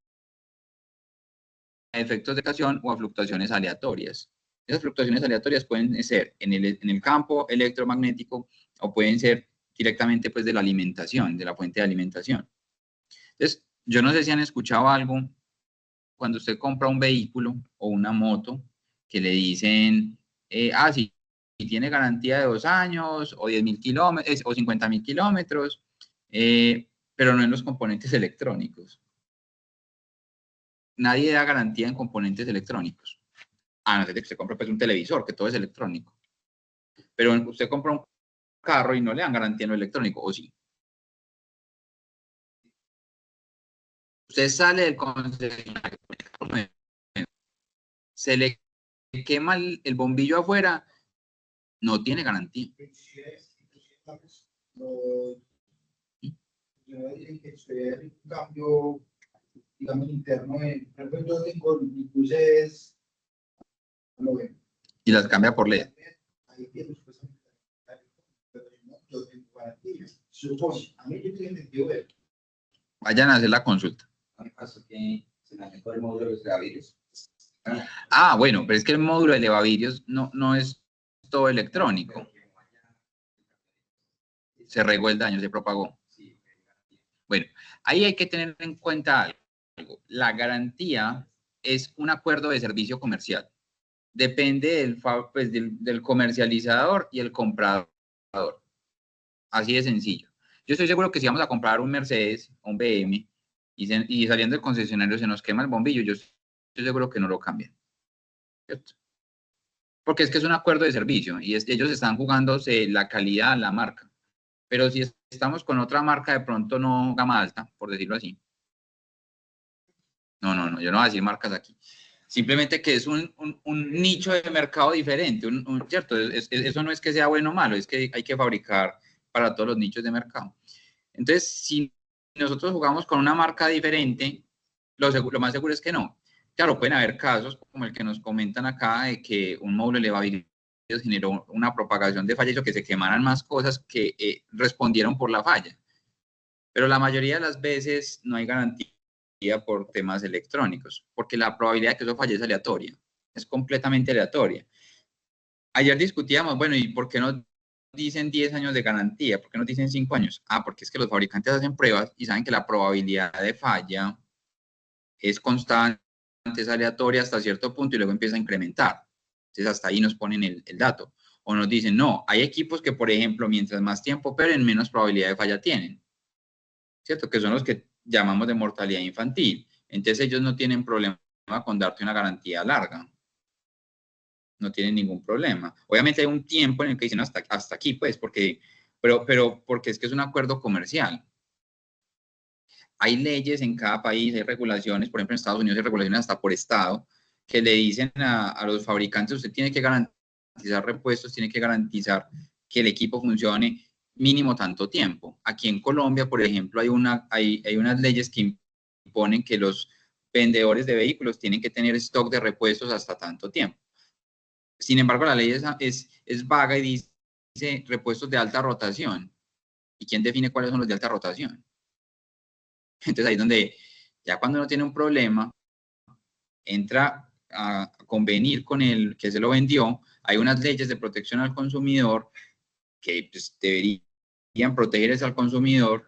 efectos de ocasión o a fluctuaciones aleatorias. Esas fluctuaciones aleatorias pueden ser en el campo electromagnético o pueden ser directamente pues, de la alimentación, de la fuente de alimentación. Entonces, yo no sé si han escuchado algo cuando usted compra un vehículo o una moto que le dicen, sí, tiene garantía de 2 años o 10.000 kilómetros o 50.000 kilómetros, pero no en los componentes electrónicos. Nadie da garantía en componentes electrónicos. A no ser que usted compre pues, un televisor, que todo es electrónico. Pero usted compra un carro y no le dan garantía en lo electrónico, ¿o sí? Usted sale del concesionario, se le quema el bombillo afuera, no tiene garantía. Un cambio, digamos, interno. Por ejemplo, yo tengo mis luces, Y las cambia por LED. ahí tiene supuestamente, pero yo tengo garantía. Supone, a mí yo tengo entendido eso. Vayan a hacer la consulta. Que se me por el módulo de los levavidrios. Bueno, pero es que el módulo de levavidrios no es todo electrónico. Se regó el daño, se propagó. Bueno, ahí hay que tener en cuenta algo. La garantía es un acuerdo de servicio comercial. Depende del comercializador y el comprador. Así de sencillo. Yo estoy seguro que si vamos a comprar un Mercedes o un BM y saliendo del concesionario se nos quema el bombillo, yo estoy seguro que no lo cambian. ¿Cierto? porque es que es un acuerdo de servicio y ellos están jugándose la calidad, la marca. Pero si estamos con otra marca, de pronto no gama alta, por decirlo así. No, yo no voy a decir marcas aquí. Simplemente que es un nicho de mercado diferente, ¿cierto? Eso no es que sea bueno o malo, es que hay que fabricar para todos los nichos de mercado. Entonces, si nosotros jugamos con una marca diferente, lo más seguro es que no. Claro, pueden haber casos como el que nos comentan acá, de que un módulo de levabilidad generó una propagación de falla, hizo que se quemaran más cosas que respondieron por la falla. Pero la mayoría de las veces no hay garantía por temas electrónicos, porque la probabilidad de que eso falle es aleatoria, es completamente aleatoria. Ayer discutíamos, bueno, ¿y por qué no dicen 10 años de garantía? ¿Por qué no dicen 5 años? Ah, porque es que los fabricantes hacen pruebas y saben que la probabilidad de falla es constante, es aleatoria hasta cierto punto y luego empieza a incrementar. Entonces hasta ahí nos ponen el dato. O nos dicen, no, hay equipos que, por ejemplo, mientras más tiempo operen, menos probabilidad de falla tienen. ¿Cierto? Que son los que llamamos de mortalidad infantil. Entonces ellos no tienen problema con darte una garantía larga. No tienen ningún problema. Obviamente hay un tiempo en el que dicen hasta aquí, pues, pero porque es que es un acuerdo comercial. Hay leyes en cada país, hay regulaciones, por ejemplo en Estados Unidos hay regulaciones hasta por estado, que le dicen a los fabricantes, usted tiene que garantizar repuestos, tiene que garantizar que el equipo funcione mínimo tanto tiempo. Aquí en Colombia, por ejemplo, hay unas leyes que imponen que los vendedores de vehículos tienen que tener stock de repuestos hasta tanto tiempo. Sin embargo, la ley es vaga y dice repuestos de alta rotación. ¿Y quién define cuáles son los de alta rotación? Entonces ahí es donde ya cuando uno tiene un problema, entra a convenir con el que se lo vendió. Hay unas leyes de protección al consumidor que pues, deberían proteger al consumidor,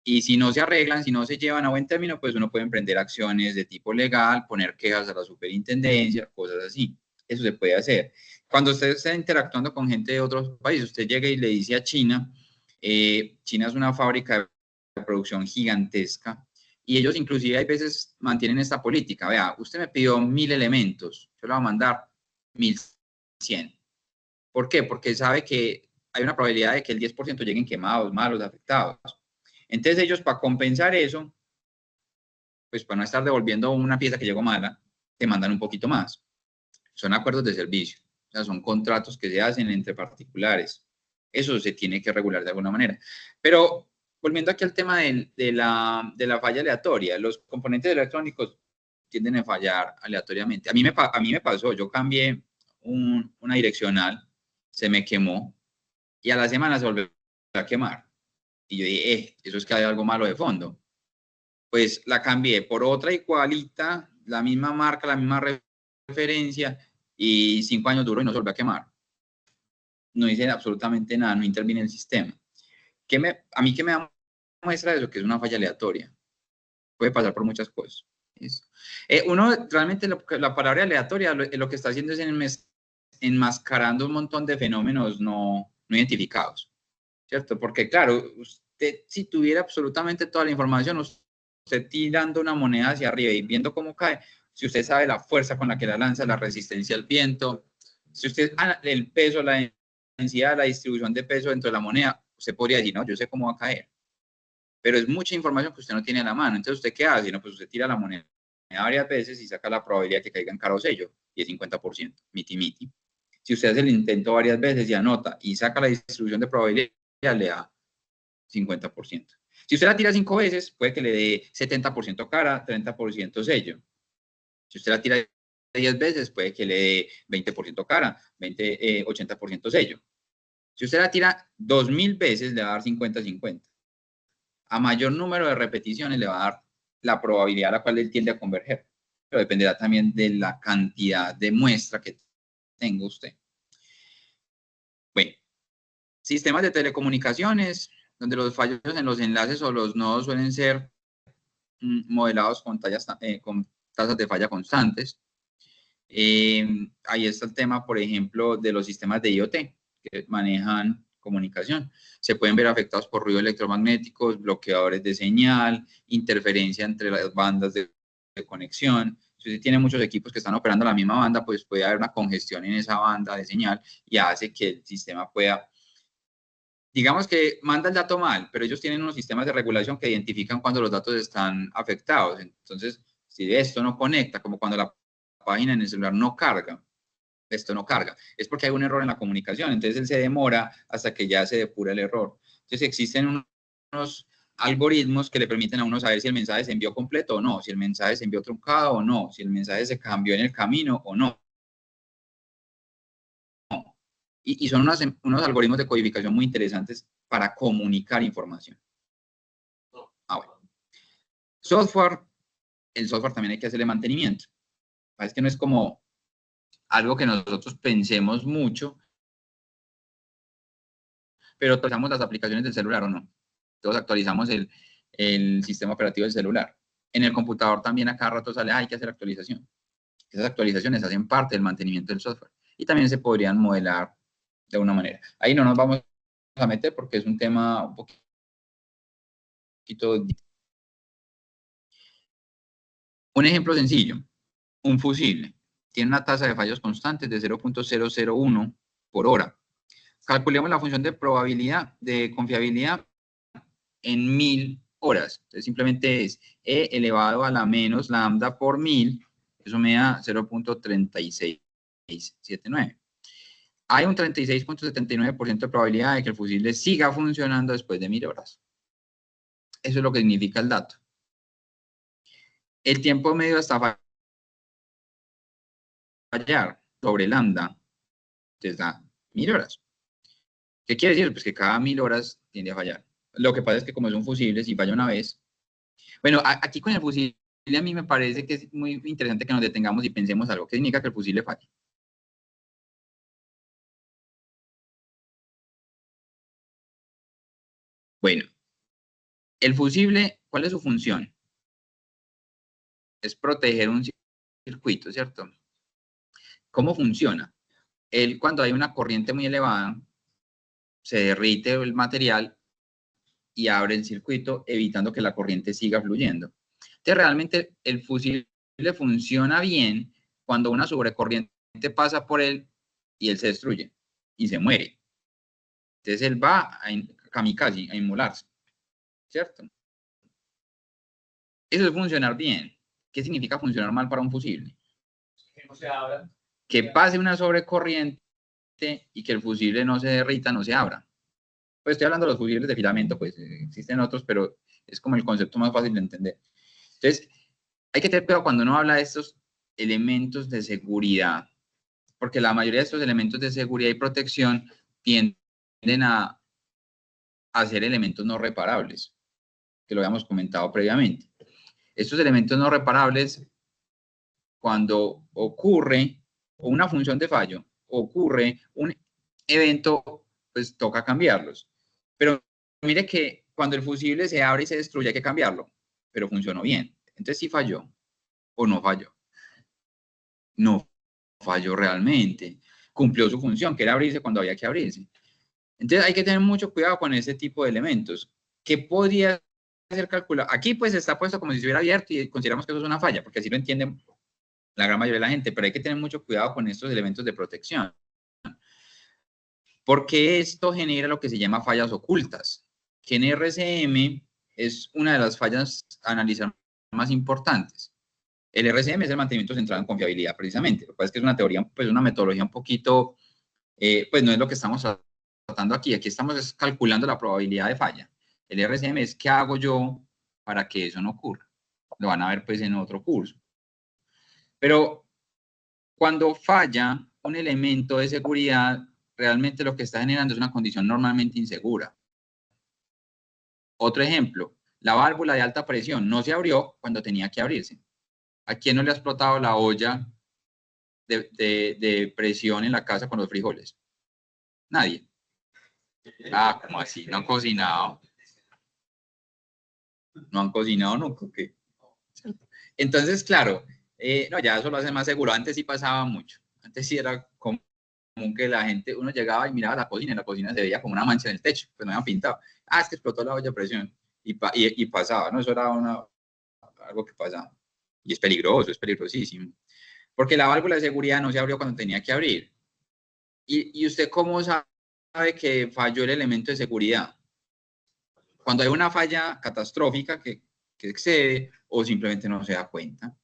y si no se arreglan, si no se llevan a buen término, pues uno puede emprender acciones de tipo legal, poner quejas a la superintendencia, cosas así. Eso se puede hacer. Cuando usted está interactuando con gente de otros países, usted llega y le dice a China, China es una fábrica de producción gigantesca, y ellos inclusive hay veces mantienen esta política. Vea, usted me pidió 1000 elementos, yo le voy a mandar 1100. ¿Por qué? Porque sabe que hay una probabilidad de que el 10% lleguen quemados, malos, afectados. Entonces ellos, para compensar eso, pues para no estar devolviendo una pieza que llegó mala, te mandan un poquito más. Son acuerdos de servicio, o sea, son contratos que se hacen entre particulares. Eso se tiene que regular de alguna manera. Pero volviendo aquí al tema de la falla aleatoria, los componentes electrónicos tienden a fallar aleatoriamente. A mí me pasó, yo cambié una direccional, se me quemó y a la semana se volvió a quemar. Y yo dije, eso es que hay algo malo de fondo. Pues la cambié por otra igualita, la misma marca, la misma referencia, y 5 años duró y no se volvió a quemar. No hice absolutamente nada, no intervine en el sistema. A mí que me da muestra de eso, que es una falla aleatoria. Puede pasar por muchas cosas. Uno realmente la palabra aleatoria lo que está haciendo es enmascarando un montón de fenómenos no identificados, ¿cierto? Porque claro, usted si tuviera absolutamente toda la información, usted tirando una moneda hacia arriba y viendo cómo cae, si usted sabe la fuerza con la que la lanza, la resistencia al viento, si usted el peso, la densidad, la distribución de peso dentro de la moneda, usted podría decir, no, yo sé cómo va a caer. Pero es mucha información que usted no tiene a la mano. Entonces, ¿usted qué hace? No, pues usted tira la moneda varias veces y saca la probabilidad que caiga en cara o sello, y es 50%, miti. Si usted hace el intento varias veces y anota y saca la distribución de probabilidad, le da 50%. Si usted la tira 5 veces, puede que le dé 70% cara, 30% sello. Si usted la tira 10 veces, puede que le dé 20% cara, 80% sello. Si usted la tira 2000 veces, le va a dar 50-50. A mayor número de repeticiones, le va a dar la probabilidad a la cual él tiende a converger. Pero dependerá también de la cantidad de muestra que tenga usted. Bueno, sistemas de telecomunicaciones, donde los fallos en los enlaces o los nodos suelen ser modelados con tasas de falla constantes. Ahí está el tema, por ejemplo, de los sistemas de IoT que manejan comunicación. Se pueden ver afectados por ruidos electromagnéticos, bloqueadores de señal, interferencia entre las bandas de conexión. Si usted tiene muchos equipos que están operando la misma banda, pues puede haber una congestión en esa banda de señal y hace que el sistema pueda, digamos que manda el dato mal, pero ellos tienen unos sistemas de regulación que identifican cuando los datos están afectados. Entonces, si esto no conecta, como cuando la página en el celular no carga, esto no carga, es porque hay un error en la comunicación, entonces él se demora hasta que ya se depura el error. Entonces existen unos algoritmos que le permiten a uno saber si el mensaje se envió completo o no, si el mensaje se envió truncado o no, si el mensaje se cambió en el camino o no. Y son unos algoritmos de codificación muy interesantes para comunicar información. Bueno. Software, el software también hay que hacerle mantenimiento. Es que no es como algo que nosotros pensemos mucho, pero actualizamos las aplicaciones del celular o no. Todos actualizamos el sistema operativo del celular. En el computador también a cada rato sale, hay que hacer actualización. Esas actualizaciones hacen parte del mantenimiento del software y también se podrían modelar de una manera. Ahí no nos vamos a meter porque es un tema un poquito... Un ejemplo sencillo, un fusible. Tiene una tasa de fallos constantes de 0.001 por hora. Calculemos la función de probabilidad, de confiabilidad en 1000 horas. Entonces simplemente es E elevado a la menos lambda por 1000. Eso me da 0.3679. Hay un 36.79% de probabilidad de que el fusible siga funcionando después de 1000 horas. Eso es lo que significa el dato. El tiempo medio hasta fallar sobre lambda les da 1000 horas. ¿Qué quiere decir? Pues que cada 1000 horas tiende a fallar. Lo que pasa es que como es un fusible, si falla una vez... Bueno, aquí con el fusible a mí me parece que es muy interesante que nos detengamos y pensemos algo. ¿Qué significa que el fusible falle? Bueno, el fusible, ¿cuál es su función? Es proteger un circuito, ¿cierto? ¿Cómo funciona? Cuando hay una corriente muy elevada, se derrite el material y abre el circuito, evitando que la corriente siga fluyendo. Entonces, realmente el fusible funciona bien cuando una sobrecorriente pasa por él y él se destruye y se muere. Entonces, él va a kamikaze, a inmolarse, ¿cierto? Eso es funcionar bien. ¿Qué significa funcionar mal para un fusible? Que no se abra. Que pase una sobrecorriente y que el fusible no se derrita, no se abra. Pues estoy hablando de los fusibles de filamento, pues existen otros, pero es como el concepto más fácil de entender. Entonces, hay que tener cuidado cuando uno habla de estos elementos de seguridad, porque la mayoría de estos elementos de seguridad y protección tienden a ser elementos no reparables, que lo habíamos comentado previamente. Estos elementos no reparables, cuando ocurre una función de fallo, ocurre un evento, pues toca cambiarlos. Pero mire que cuando el fusible se abre y se destruye hay que cambiarlo, pero funcionó bien. Entonces, ¿sí falló o no falló? No falló realmente. Cumplió su función, que era abrirse cuando había que abrirse. Entonces, hay que tener mucho cuidado con ese tipo de elementos. ¿Qué podría ser calculado? Aquí, pues, está puesto como si estuviera abierto y consideramos que eso es una falla, porque así lo entienden la gran mayoría de la gente, pero hay que tener mucho cuidado con estos elementos de protección. Porque esto genera lo que se llama fallas ocultas, que en RCM es una de las fallas a analizar más importantes. El RCM es el mantenimiento centrado en confiabilidad, precisamente. Lo que pasa es que es una teoría, pues una metodología un poquito, pues no es lo que estamos tratando aquí. Aquí estamos calculando la probabilidad de falla. El RCM es qué hago yo para que eso no ocurra. Lo van a ver pues en otro curso. Pero cuando falla un elemento de seguridad, realmente lo que está generando es una condición normalmente insegura. Otro ejemplo, la válvula de alta presión no se abrió cuando tenía que abrirse. ¿A quién no le ha explotado la olla de presión en la casa con los frijoles? Nadie. Ah, ¿cómo así? ¿No han cocinado? ¿No han cocinado? No, ¿qué? Entonces, claro, no, ya eso lo hace más seguro. Antes sí pasaba mucho. Antes sí era común que la gente, uno llegaba y miraba la cocina y la cocina se veía como una mancha en el techo, pues no habían pintado. Ah, es que explotó la olla de presión y pasaba, ¿no? Eso era algo que pasaba. Y es peligroso, es peligrosísimo. Porque la válvula de seguridad no se abrió cuando tenía que abrir. ¿Y usted cómo sabe que falló el elemento de seguridad? Cuando hay una falla catastrófica que excede o simplemente no se da cuenta.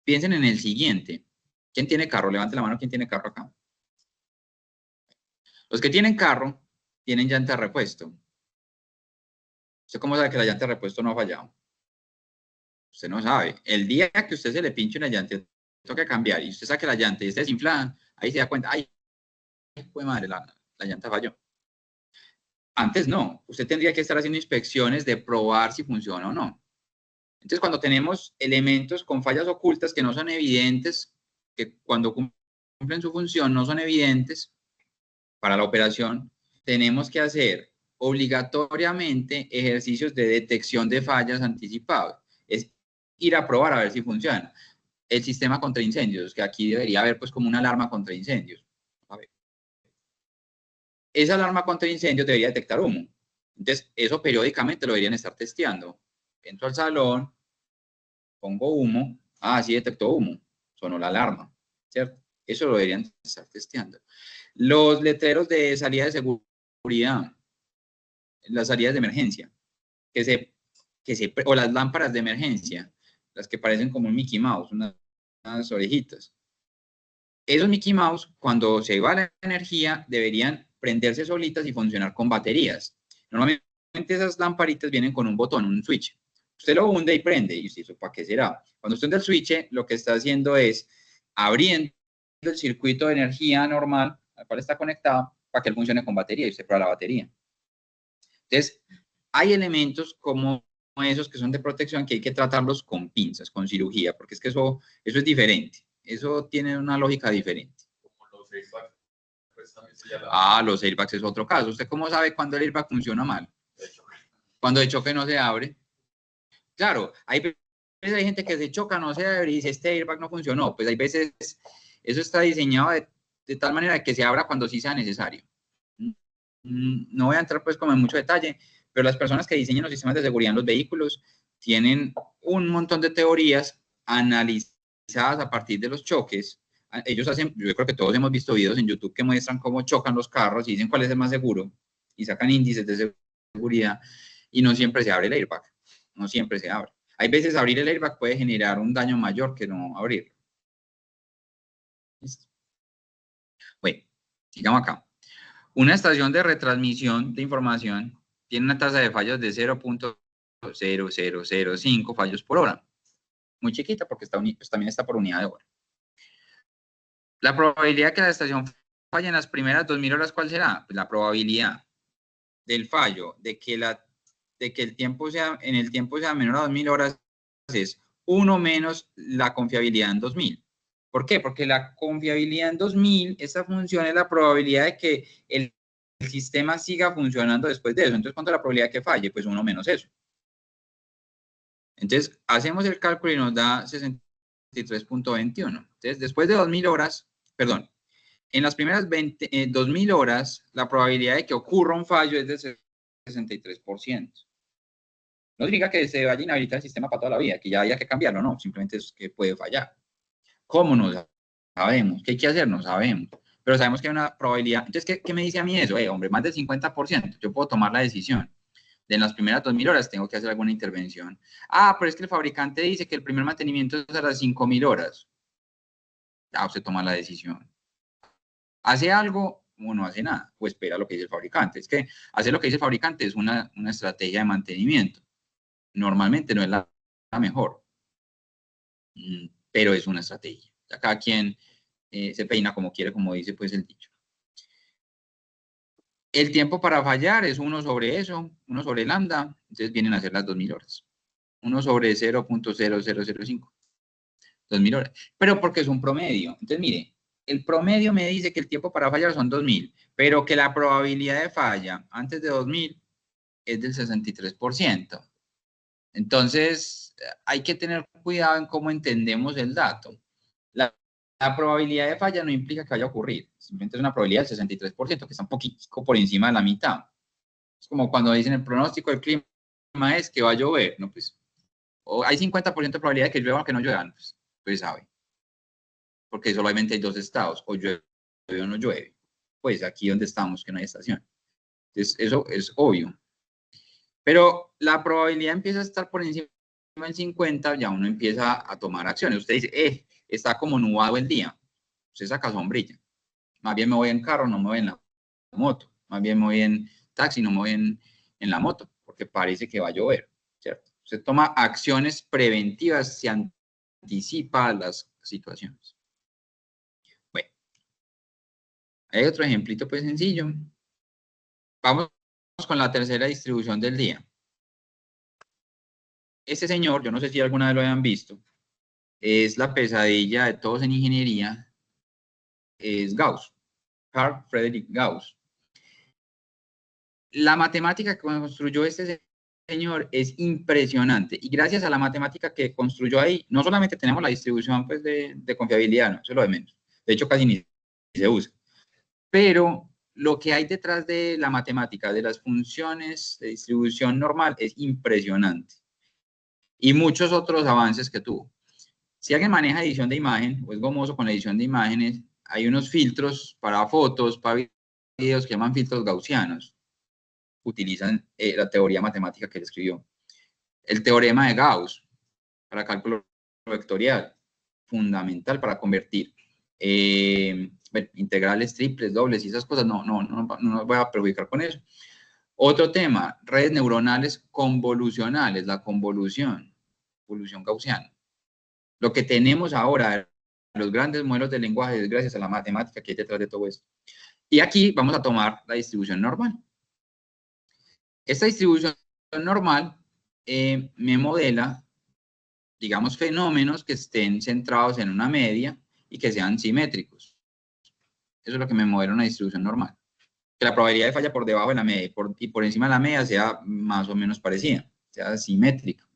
Piensen en el siguiente. ¿Quién tiene carro? Levante la mano, ¿quién tiene carro acá? Los que tienen carro tienen llanta de repuesto. ¿Usted cómo sabe que la llanta de repuesto no ha fallado? Usted no sabe. El día que usted se le pinche una llanta, toca cambiar y usted saque la llanta y esté desinflada, ahí se da cuenta, ay, fue madre, la llanta falló. Antes no. Usted tendría que estar haciendo inspecciones de probar si funciona o no. Entonces, cuando tenemos elementos con fallas ocultas que no son evidentes, que cuando cumplen su función no son evidentes para la operación, tenemos que hacer obligatoriamente ejercicios de detección de fallas anticipados. Es ir a probar a ver si funciona. El sistema contra incendios, que aquí debería haber pues como una alarma contra incendios. A ver. Esa alarma contra incendios debería detectar humo. Entonces, eso periódicamente lo deberían estar testeando. Entro al salón, pongo humo, sí detectó humo, sonó la alarma, ¿cierto? Eso lo deberían estar testeando. Los letreros de salida de seguridad, las salidas de emergencia, o las lámparas de emergencia, las que parecen como un Mickey Mouse, unas orejitas. Esos Mickey Mouse, cuando se va la energía, deberían prenderse solitas y funcionar con baterías. Normalmente esas lamparitas vienen con un botón, un switch. Usted lo hunde y prende, y usted dice, ¿para qué será? Cuando usted hunde el switch, lo que está haciendo es abriendo el circuito de energía normal al cual está conectado para que él funcione con batería y usted prueba la batería. Entonces, hay elementos como esos que son de protección que hay que tratarlos con pinzas, con cirugía, porque es que eso es diferente. Eso tiene una lógica diferente. Como los airbags, pues también se llama. Los airbags es otro caso. ¿Usted cómo sabe cuándo el airbag funciona mal? Cuando de choque no se abre. Claro, hay gente que se choca, no se abre y dice, este airbag no funcionó. Pues hay veces, eso está diseñado de tal manera que se abra cuando sí sea necesario. No voy a entrar pues como en mucho detalle, pero las personas que diseñan los sistemas de seguridad en los vehículos tienen un montón de teorías analizadas a partir de los choques. Ellos hacen, yo creo que todos hemos visto videos en YouTube que muestran cómo chocan los carros y dicen cuál es el más seguro y sacan índices de seguridad y no siempre se abre el airbag, no siempre se abre. Hay veces abrir el airbag puede generar un daño mayor que no abrirlo. ¿Listo? Bueno, sigamos acá. Una estación de retransmisión de información tiene una tasa de fallos de 0.0005 fallos por hora. Muy chiquita porque pues también está por unidad de hora. La probabilidad de que la estación falle en las primeras 2000 horas, ¿cuál será? Pues la probabilidad del fallo de que el tiempo sea menor a 2000 horas es 1 menos la confiabilidad en 2000. ¿Por qué? Porque la confiabilidad en 2000, esa función es la probabilidad de que el sistema siga funcionando después de eso. Entonces, ¿cuánto es la probabilidad de que falle? Pues 1 menos eso. Entonces, hacemos el cálculo y nos da 63.21. Entonces, después de 2000 horas, perdón, en las primeras 2000 horas, la probabilidad de que ocurra un fallo es de 63%. No significa que se vaya a inhabilitar el sistema para toda la vida, que ya haya que cambiarlo, no, simplemente es que puede fallar. ¿Cómo? No sabemos. ¿Qué hay que hacer? No sabemos. Pero sabemos que hay una probabilidad. Entonces, ¿qué me dice a mí eso? Hombre, más del 50%. Yo puedo tomar la decisión. De en las primeras 2000 horas tengo que hacer alguna intervención. Pero es que el fabricante dice que el primer mantenimiento es a las 5000 horas. Ya usted toma la decisión. ¿Hace algo o no hace nada? O espera lo que dice el fabricante. Es que hacer lo que dice el fabricante es una estrategia de mantenimiento. Normalmente no es la mejor. Pero es una estrategia. Cada quien se peina como quiere, como dice pues el dicho. El tiempo para fallar es 1 sobre eso, 1 sobre lambda, entonces vienen a ser las 2000 horas. 1 sobre 0.0005. 2000 horas. Pero porque es un promedio. Entonces, mire, el promedio me dice que el tiempo para fallar son 2000, pero que la probabilidad de falla antes de 2000 es del 63%. Entonces, hay que tener cuidado en cómo entendemos el dato. La probabilidad de falla no implica que vaya a ocurrir, simplemente es una probabilidad del 63%, que está un poquito por encima de la mitad. Es como cuando dicen el pronóstico del clima es que va a llover, ¿no? Pues o hay 50% de probabilidad de que llueva o que no llueva, pues sabe. Porque solamente hay dos estados, o llueve o no llueve. Pues aquí donde estamos, que no hay estación. Entonces, eso es obvio. Pero la probabilidad empieza a estar por encima del 50, ya uno empieza a tomar acciones. Usted dice, está como nublado el día. Usted saca sombrilla. Más bien me voy en carro, no me voy en la moto. Más bien me voy en taxi, no me voy en la moto, porque parece que va a llover, ¿cierto? Usted toma acciones preventivas, se anticipa a las situaciones. Bueno, hay otro ejemplito pues sencillo. Vamos con la tercera distribución del día. Este señor, yo no sé si alguna vez lo hayan visto, es la pesadilla de todos en ingeniería, es Gauss, Carl Friedrich Gauss. La matemática que construyó este señor es impresionante, y gracias a la matemática que construyó ahí, no solamente tenemos la distribución pues, de confiabilidad, no, eso es lo de menos, de hecho casi ni se usa, pero lo que hay detrás de la matemática, de las funciones de distribución normal, es impresionante, y muchos otros avances que tuvo. Si alguien maneja edición de imagen, o es gomoso con la edición de imágenes, hay unos filtros para fotos, para videos que llaman filtros gaussianos. Utilizan la teoría matemática que él escribió. El teorema de Gauss para cálculo vectorial, fundamental para convertir integrales triples, dobles y esas cosas. No nos voy a perjudicar con eso. Otro tema, redes neuronales convolucionales, la convolución gaussiana. Lo que tenemos ahora, los grandes modelos de lenguaje, es gracias a la matemática que hay detrás de todo esto. Y aquí vamos a tomar la distribución normal. Esta distribución normal me modela, digamos, fenómenos que estén centrados en una media y que sean simétricos. Eso es lo que me modela una distribución normal. Que la probabilidad de falla por debajo de la media y por encima de la media sea más o menos parecida, sea simétrica.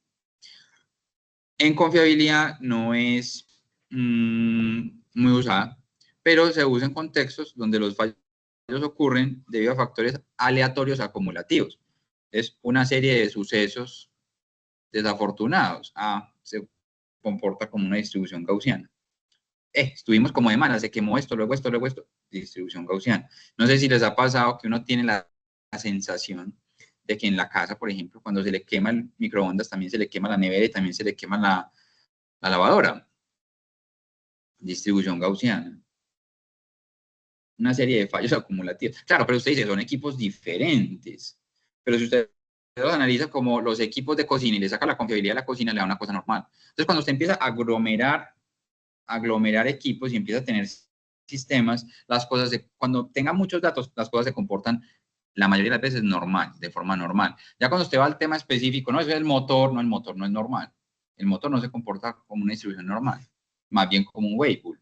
En confiabilidad no es muy usada, pero se usa en contextos donde los fallos ocurren debido a factores aleatorios acumulativos. Es una serie de sucesos desafortunados. Se comporta como una distribución gaussiana. Estuvimos como de malas, se quemó esto, luego esto, luego esto. Distribución gaussiana. No sé si les ha pasado que uno tiene la sensación de que en la casa, por ejemplo, cuando se le quema el microondas, también se le quema la nevera y también se le quema la lavadora. Distribución gaussiana. Una serie de fallos acumulativos. Claro, pero usted dice, son equipos diferentes. Pero si usted los analiza como los equipos de cocina y le saca la confiabilidad de la cocina, le da una cosa normal. Entonces, cuando usted empieza a aglomerar equipos y empieza a tener sistemas, cuando tenga muchos datos, las cosas se comportan la mayoría de las veces normal, de forma normal. Ya cuando usted va al tema específico, no, eso es el motor no es normal. El motor no se comporta como una distribución normal, más bien como un Weibull.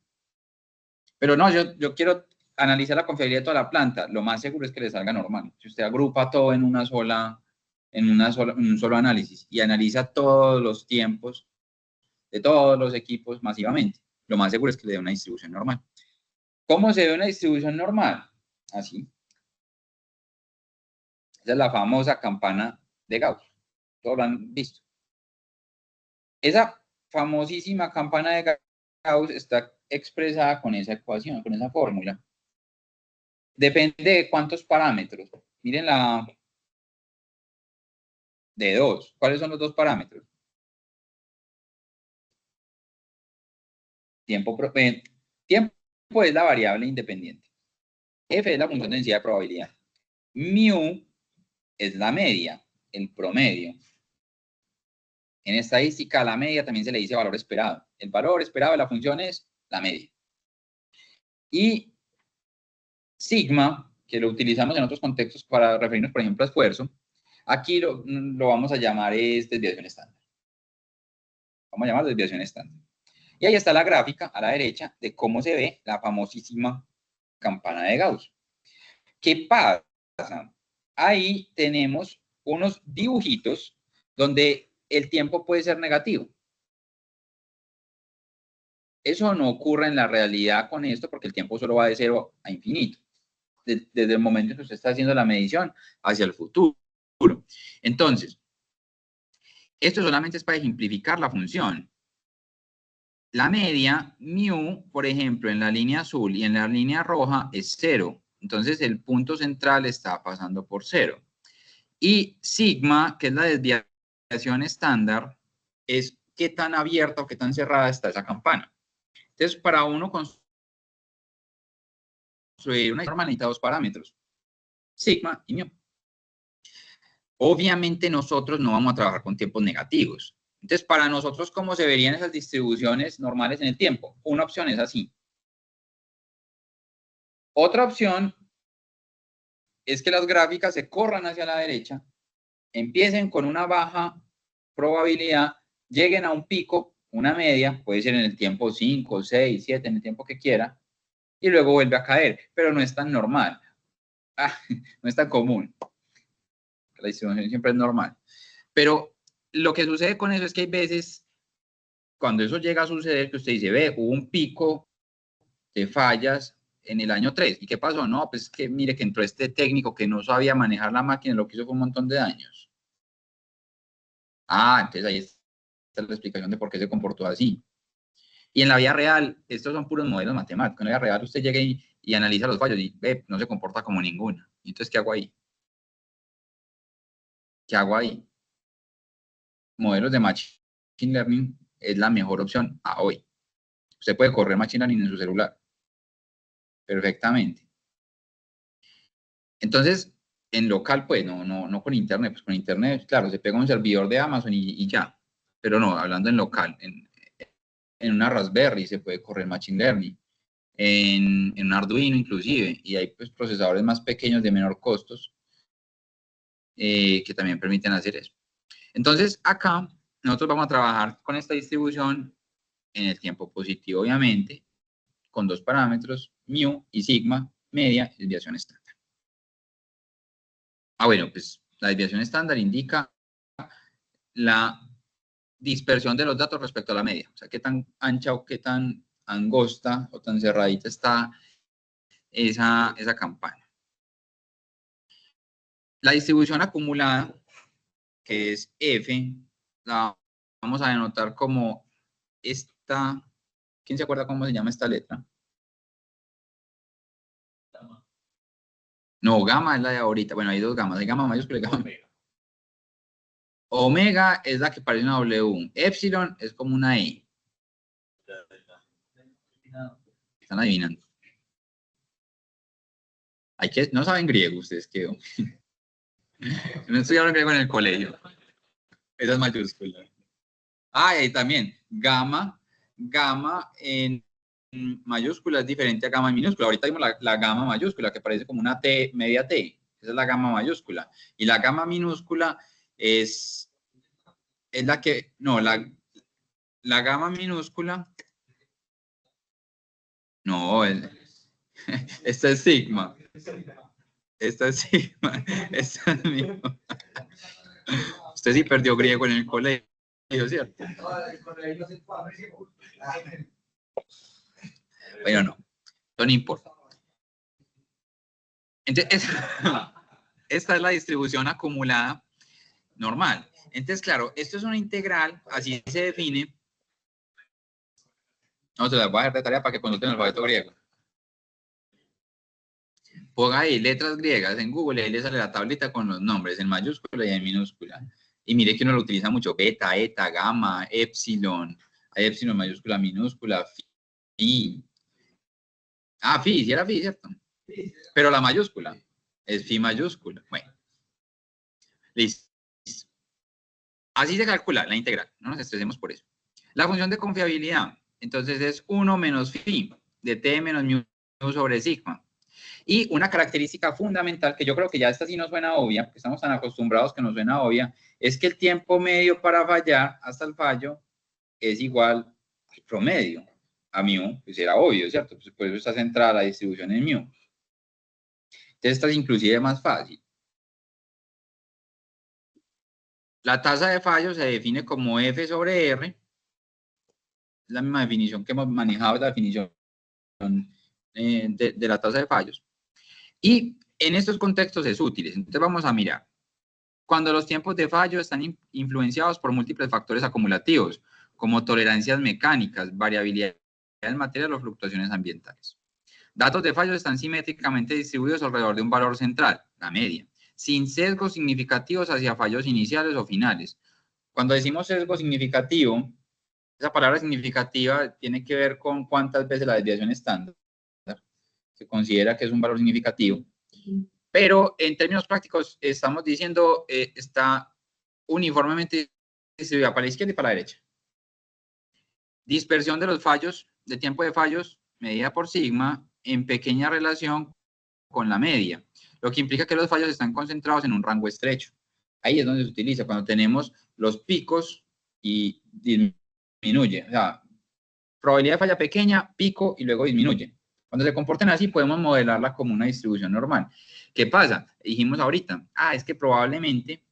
Pero no, yo quiero analizar la confiabilidad de toda la planta. Lo más seguro es que le salga normal. Si usted agrupa todo en un solo análisis y analiza todos los tiempos de todos los equipos masivamente, lo más seguro es que le dé una distribución normal. ¿Cómo se ve una distribución normal? Así. Esa es la famosa campana de Gauss. Todos lo han visto. Esa famosísima campana de Gauss está expresada con esa ecuación, con esa fórmula. Depende de cuántos parámetros. Miren la de 2. ¿Cuáles son los dos parámetros? Tiempo es la variable independiente. F es la función de densidad de probabilidad. Mu es la media, el promedio. En estadística, a la media también se le dice valor esperado. El valor esperado de la función es la media. Y sigma, que lo utilizamos en otros contextos para referirnos, por ejemplo, a esfuerzo, aquí lo vamos a llamar es desviación estándar. Vamos a llamar desviación estándar. Y ahí está la gráfica a la derecha de cómo se ve la famosísima campana de Gauss. ¿Qué pasa? Ahí tenemos unos dibujitos donde el tiempo puede ser negativo. Eso no ocurre en la realidad con esto porque el tiempo solo va de 0 a infinito. Desde el momento en que usted está haciendo la medición hacia el futuro. Entonces, Esto solamente es para ejemplificar la función. La media, mu, por ejemplo, en la línea azul y en la línea roja es 0. Entonces, el punto central está pasando por 0. Y sigma, que es la desviación estándar, es qué tan abierta o qué tan cerrada está esa campana. Entonces, para uno construir una normal necesita dos parámetros, sigma y mu. Obviamente nosotros no vamos a trabajar con tiempos negativos. Entonces, para nosotros, ¿cómo se verían esas distribuciones normales en el tiempo? Una opción es así. Otra opción es que las gráficas se corran hacia la derecha, empiecen con una baja probabilidad, lleguen a un pico, una media, puede ser en el tiempo 5, 6, 7, en el tiempo que quiera, y luego vuelve a caer, pero no es tan normal. No es tan común. La distribución siempre es normal. Pero lo que sucede con eso es que hay veces, cuando eso llega a suceder, que usted dice, ve, hubo un pico de fallas en el año 3. ¿Y qué pasó? No, pues es que mire que entró este técnico que no sabía manejar la máquina, lo que hizo fue un montón de daños. Entonces ahí está la explicación de por qué se comportó así. Y en la vida real, estos son puros modelos matemáticos. En la vida real usted llega y analiza los fallos y ve, no se comporta como ninguno. Entonces, ¿qué hago ahí? ¿Qué hago ahí? Modelos de Machine Learning es la mejor opción a hoy. Usted puede correr Machine Learning en su celular. Perfectamente. Entonces, en local, pues, no con internet. Pues con internet, claro, se pega un servidor de Amazon y ya. Pero no, hablando en local, en una Raspberry se puede correr Machine Learning. En un Arduino inclusive. Y hay pues procesadores más pequeños de menor costos que también permiten hacer eso. Entonces, acá nosotros vamos a trabajar con esta distribución en el tiempo positivo, obviamente, con dos parámetros, mu y sigma, media y desviación estándar. Bueno, pues la desviación estándar indica la dispersión de los datos respecto a la media. O sea, qué tan ancha o qué tan angosta o tan cerradita está esa campana. La distribución acumulada, que es F, la vamos a denotar como esta. ¿Quién se acuerda cómo se llama esta letra? No, gamma es la de ahorita. Bueno, hay dos gamas. Hay gamma mayúscula y gamma omega. Omega es la que parece una W. Epsilon es como una E. Están adivinando. No saben griego ustedes, ¿qué? No estudiaron griego en el colegio. Esa es mayúscula. Y también, gamma en mayúscula es diferente a gamma en minúscula. Ahorita vimos la gamma mayúscula, que parece como una T, media T. Esa es la gamma mayúscula. Y la gamma minúscula es la que, no, la gamma minúscula, no, esta es sigma. Esta es sigma. Esta es mi. Usted sí perdió griego en el colegio, ¿cierto? Bueno, no importa. Entonces, esta es la distribución acumulada normal. Entonces, claro, esto es una integral, así se define. No, se las voy a dejar de tarea para que consulten el alfabeto griego. Ponga ahí letras griegas en Google y ahí le sale la tablita con los nombres en mayúscula y en minúscula. Y mire que uno lo utiliza mucho, beta, eta, gamma, epsilon. Hay epsilon mayúscula, minúscula, phi. Phi, sí era phi, ¿cierto? Pero la mayúscula es phi mayúscula. Bueno. Listo. Así se calcula la integral. No nos estresemos por eso. La función de confiabilidad. Entonces es 1 menos phi de t menos mu sobre sigma. Y una característica fundamental, que yo creo que ya esta sí nos suena obvia, porque estamos tan acostumbrados que nos suena obvia, es que el tiempo medio para fallar hasta el fallo es igual al promedio. A mu, pues era obvio, ¿cierto? Pues por eso está centrada la distribución en mu. Entonces esta es inclusive más fácil. La tasa de fallo se define como F sobre R. Es la misma definición que hemos manejado, la definición de la tasa de fallos. Y en estos contextos es útil. Entonces vamos a mirar Cuando los tiempos de fallo están influenciados por múltiples factores acumulativos, como tolerancias mecánicas, variabilidad del material o fluctuaciones ambientales. Datos de fallos están simétricamente distribuidos alrededor de un valor central, la media, sin sesgos significativos hacia fallos iniciales o finales. Cuando decimos sesgo significativo, esa palabra significativa tiene que ver con cuántas veces la desviación estándar se considera que es un valor significativo. Pero en términos prácticos estamos diciendo está uniformemente distribuida para la izquierda y para la derecha. Dispersión de los fallos, de tiempo de fallos, medida por sigma, en pequeña relación con la media, lo que implica que los fallos están concentrados en un rango estrecho. Ahí es donde se utiliza, cuando tenemos los picos y disminuye. O sea, probabilidad de falla pequeña, pico y luego disminuye. Cuando se comporten así, podemos modelarla como una distribución normal. ¿Qué pasa? Dijimos ahorita, es que probablemente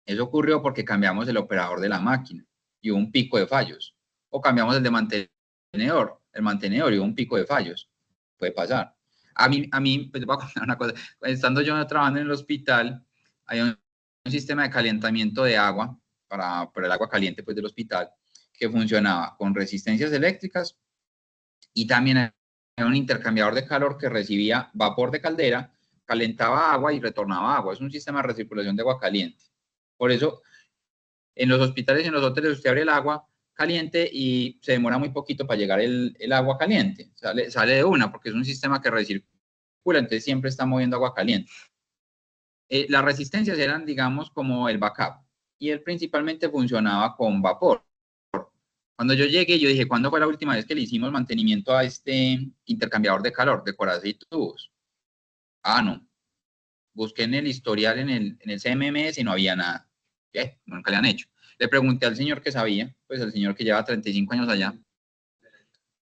eso ocurrió porque cambiamos el operador de la máquina y hubo un pico de fallos. O cambiamos el de mantenedor y hubo un pico de fallos. Puede pasar. A mí pues, voy a contar una cosa. Estando yo trabajando en el hospital, hay un sistema de calentamiento de agua para el agua caliente pues, del hospital que funcionaba con resistencias eléctricas y también era un intercambiador de calor que recibía vapor de caldera, calentaba agua y retornaba agua. Es un sistema de recirculación de agua caliente. Por eso, en los hospitales y en los hoteles usted abre el agua caliente y se demora muy poquito para llegar el agua caliente. Sale de una porque es un sistema que recircula, entonces siempre está moviendo agua caliente. Las resistencias eran, digamos, como el backup y él principalmente funcionaba con vapor. Cuando yo llegué, yo dije, ¿cuándo fue la última vez que le hicimos mantenimiento a este intercambiador de calor, de corazas y tubos? No. Busqué en el historial, en el CMMS y no había nada. ¿Qué? Nunca le han hecho. Le pregunté al señor que sabía, pues el señor que lleva 35 años allá,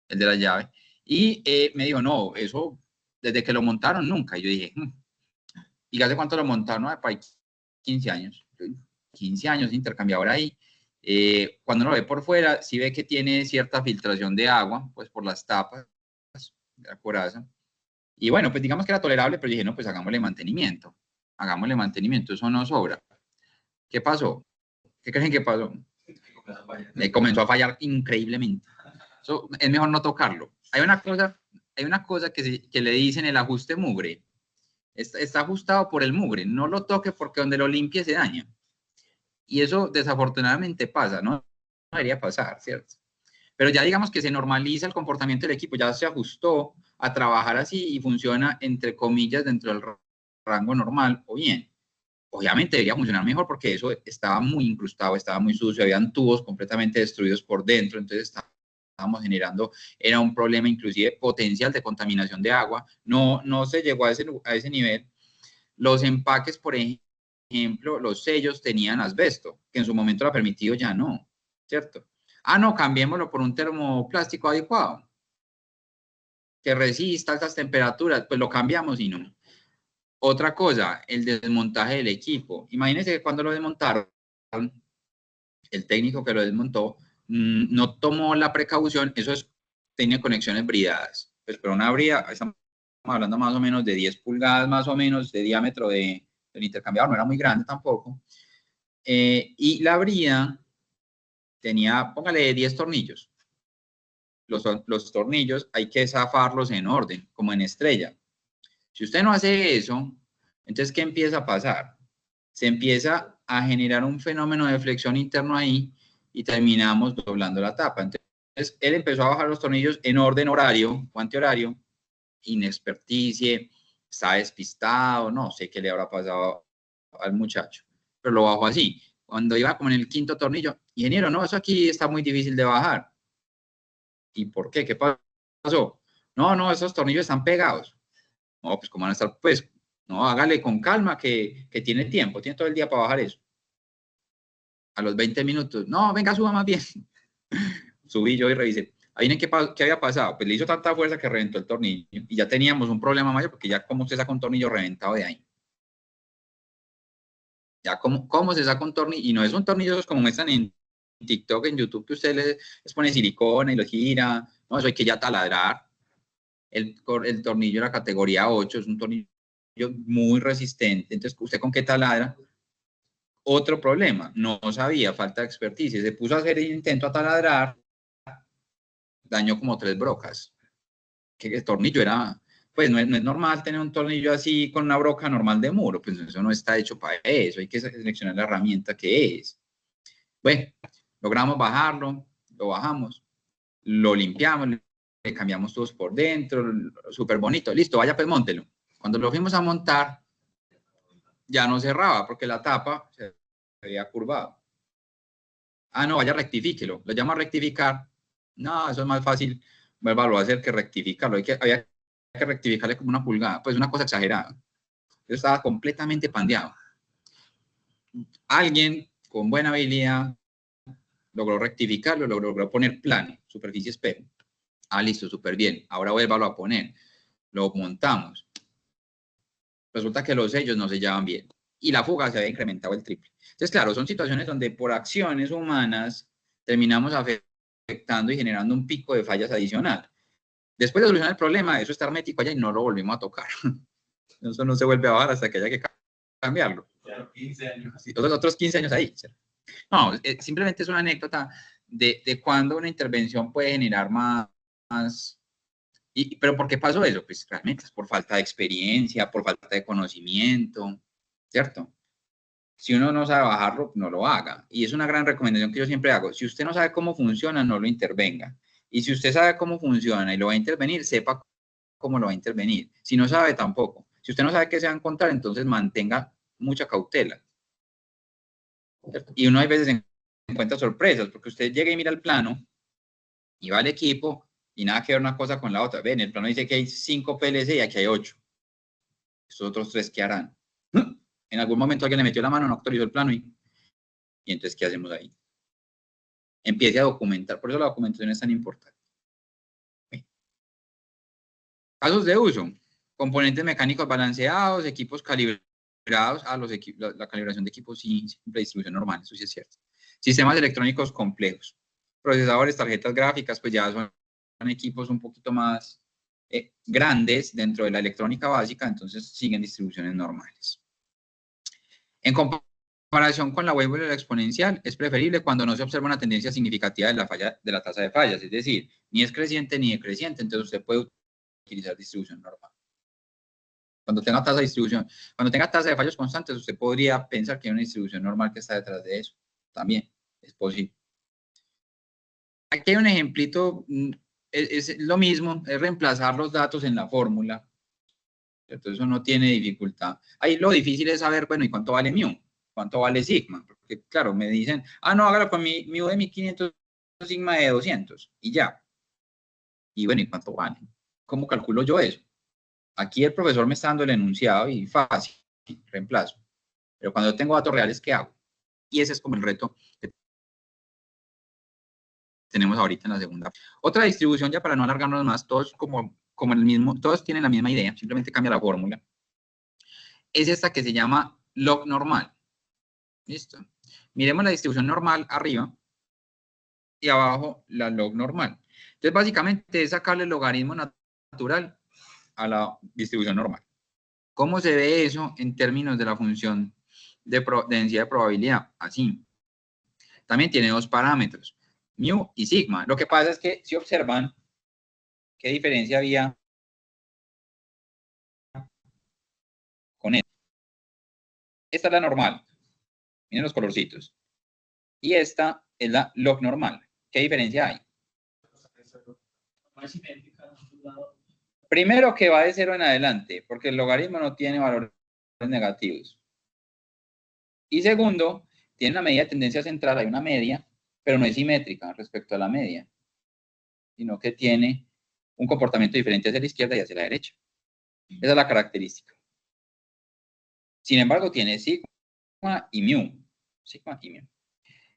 el de la llave, y me dijo, no, eso desde que lo montaron nunca. Y yo dije, ¿y hace cuánto lo montaron? No, para 15 años. 15 años de intercambiador ahí. Cuando uno lo ve por fuera, sí ve que tiene cierta filtración de agua, pues por las tapas de la coraza. Y bueno, pues digamos que era tolerable, pero dije, no, pues hagámosle mantenimiento. Hagámosle mantenimiento, eso no sobra. ¿Qué pasó? ¿Qué creen que pasó? Le comenzó a fallar increíblemente. Eso es mejor no tocarlo. Hay una cosa que le dicen el ajuste mugre. Está ajustado por el mugre. No lo toque porque donde lo limpie se daña. Y eso desafortunadamente pasa, ¿no? No debería pasar, ¿cierto? Pero ya digamos que se normaliza el comportamiento del equipo, ya se ajustó a trabajar así y funciona, entre comillas, dentro del rango normal o bien. Obviamente debería funcionar mejor porque eso estaba muy incrustado, estaba muy sucio, habían tubos completamente destruidos por dentro, entonces estábamos generando, era un problema inclusive potencial de contaminación de agua, no se llegó a ese nivel. Los empaques, por ejemplo, los sellos tenían asbesto, que en su momento era permitido, ya no, ¿cierto? No, cambiémoslo por un termoplástico adecuado, que resista altas temperaturas, pues lo cambiamos y no. Otra cosa, el desmontaje del equipo. Imagínense que cuando lo desmontaron, el técnico que lo desmontó no tomó la precaución, tenía conexiones bridadas. Pues, pero una brida, estamos hablando más o menos de 10 pulgadas más o menos de diámetro del intercambiador, no era muy grande tampoco. Y la brida tenía, póngale 10 tornillos. Los tornillos hay que zafarlos en orden, como en estrella. Si usted no hace eso, entonces, ¿qué empieza a pasar? Se empieza a generar un fenómeno de flexión interno ahí y terminamos doblando la tapa. Entonces, él empezó a bajar los tornillos en orden horario o antihorario, inexperticie, está despistado, no sé qué le habrá pasado al muchacho, pero lo bajó así. Cuando iba como en el quinto tornillo, ingeniero, no, eso aquí está muy difícil de bajar. ¿Y por qué? ¿Qué pasó? No, esos tornillos están pegados. No, pues ¿cómo van a estar? Pues, no, hágale con calma que tiene tiempo, tiene todo el día para bajar eso. A los 20 minutos, no, venga, suba más bien. Subí yo y revisé. Ahí ¿qué había pasado? Pues le hizo tanta fuerza que reventó el tornillo y ya teníamos un problema mayor porque ya como usted saca un tornillo reventado de ahí. Ya cómo se saca un tornillo, y no es un tornillo esos como muestran en TikTok, en YouTube, que usted les pone silicona y lo gira. No, eso hay que ya taladrar. El tornillo de la categoría 8 es un tornillo muy resistente. Entonces, ¿usted con qué taladra? Otro problema, no sabía, falta de experticia. Se puso a hacer el intento a taladrar, dañó como 3 brocas. Que el tornillo era, pues no es normal tener un tornillo así con una broca normal de muro, pues eso no está hecho para eso, hay que seleccionar la herramienta que es. Bueno, logramos bajarlo, lo bajamos, lo limpiamos, le cambiamos todos por dentro, súper bonito, listo, vaya pues móntelo. Cuando lo fuimos a montar, ya no cerraba porque la tapa se había curvado. Ah, no, vaya rectifíquelo, lo llamo a rectificar. No, eso es más fácil, vuélvalo a hacer que rectificarlo, había que rectificarle como 1 pulgada, pues una cosa exagerada. Yo estaba completamente pandeado. Alguien con buena habilidad logró rectificarlo, logró poner plano, superficie espejo. Ah, listo, súper bien. Ahora vuélvalo a poner. Lo montamos. Resulta que los sellos no sellaban bien y la fuga se había incrementado el triple. Entonces, claro, son situaciones donde por acciones humanas terminamos afectando y generando un pico de fallas adicional. Después de solucionar el problema, eso está hermético allá y no lo volvimos a tocar. Eso no se vuelve a bajar hasta que haya que cambiarlo. Ya 15 años. Sí, otros 15 años ahí. No, simplemente es una anécdota de cuando una intervención puede generar más. ¿Pero por qué pasó eso? Pues realmente es por falta de experiencia, por falta de conocimiento, ¿cierto? Si uno no sabe bajarlo, no lo haga. Y es una gran recomendación que yo siempre hago. Si usted no sabe cómo funciona, no lo intervenga. Y si usted sabe cómo funciona y lo va a intervenir, sepa cómo lo va a intervenir. Si no sabe, tampoco. Si usted no sabe qué se va a encontrar, entonces mantenga mucha cautela. ¿Cierto? Y uno hay veces encuentra sorpresas, porque usted llega y mira el plano y va al equipo y nada que ver una cosa con la otra. Ven, el plano dice que hay 5 PLC y aquí hay 8. Estos otros 3, ¿qué harán? En algún momento alguien le metió la mano, no actualizó el plano y entonces, ¿qué hacemos ahí? Empiece a documentar, por eso la documentación es tan importante. Casos de uso: componentes mecánicos balanceados, equipos calibrados, la calibración de equipos sí, siempre distribución normal, eso sí es cierto. Sistemas electrónicos complejos, procesadores, tarjetas gráficas, pues ya son equipos un poquito más grandes dentro de la electrónica básica, entonces siguen distribuciones normales. En comparación con la variable de la exponencial, es preferible cuando no se observa una tendencia significativa de la tasa de fallas, es decir, ni es creciente ni decreciente, entonces usted puede utilizar distribución normal. Cuando tenga tasa de fallos constantes, usted podría pensar que hay una distribución normal que está detrás de eso. También es posible. Aquí hay un ejemplito, es lo mismo, es reemplazar los datos en la fórmula. Entonces eso no tiene dificultad. Ahí lo difícil es saber, bueno, ¿y cuánto vale mu? ¿Cuánto vale sigma? Porque claro, me dicen, no, hágalo con mu de 1500, sigma de 200 y ya. Y bueno, ¿y cuánto vale? ¿Cómo calculo yo eso? Aquí el profesor me está dando el enunciado y fácil, reemplazo. Pero cuando yo tengo datos reales, ¿qué hago? Y ese es como el reto que tenemos ahorita en la segunda. Otra distribución, ya para no alargarnos más, todos como el mismo, todos tienen la misma idea, simplemente cambia la fórmula. Es esta que se llama log normal. ¿Listo? Miremos la distribución normal arriba y abajo la log normal. Entonces, básicamente es sacarle el logaritmo natural a la distribución normal. ¿Cómo se ve eso en términos de la función de densidad de probabilidad? Así. También tiene 2 parámetros, mu y sigma. Lo que pasa es que si observan, ¿qué diferencia había con esto? Esta es la normal. Miren los colorcitos. Y esta es la log normal. ¿Qué diferencia hay? Primero que va de 0 en adelante, porque el logaritmo no tiene valores negativos. Y segundo, tiene una medida de tendencia central, hay una media, pero no es simétrica respecto a la media, sino que tiene un comportamiento diferente hacia la izquierda y hacia la derecha. Esa es la característica. Sin embargo, tiene sigma y mu. Sigma y mu.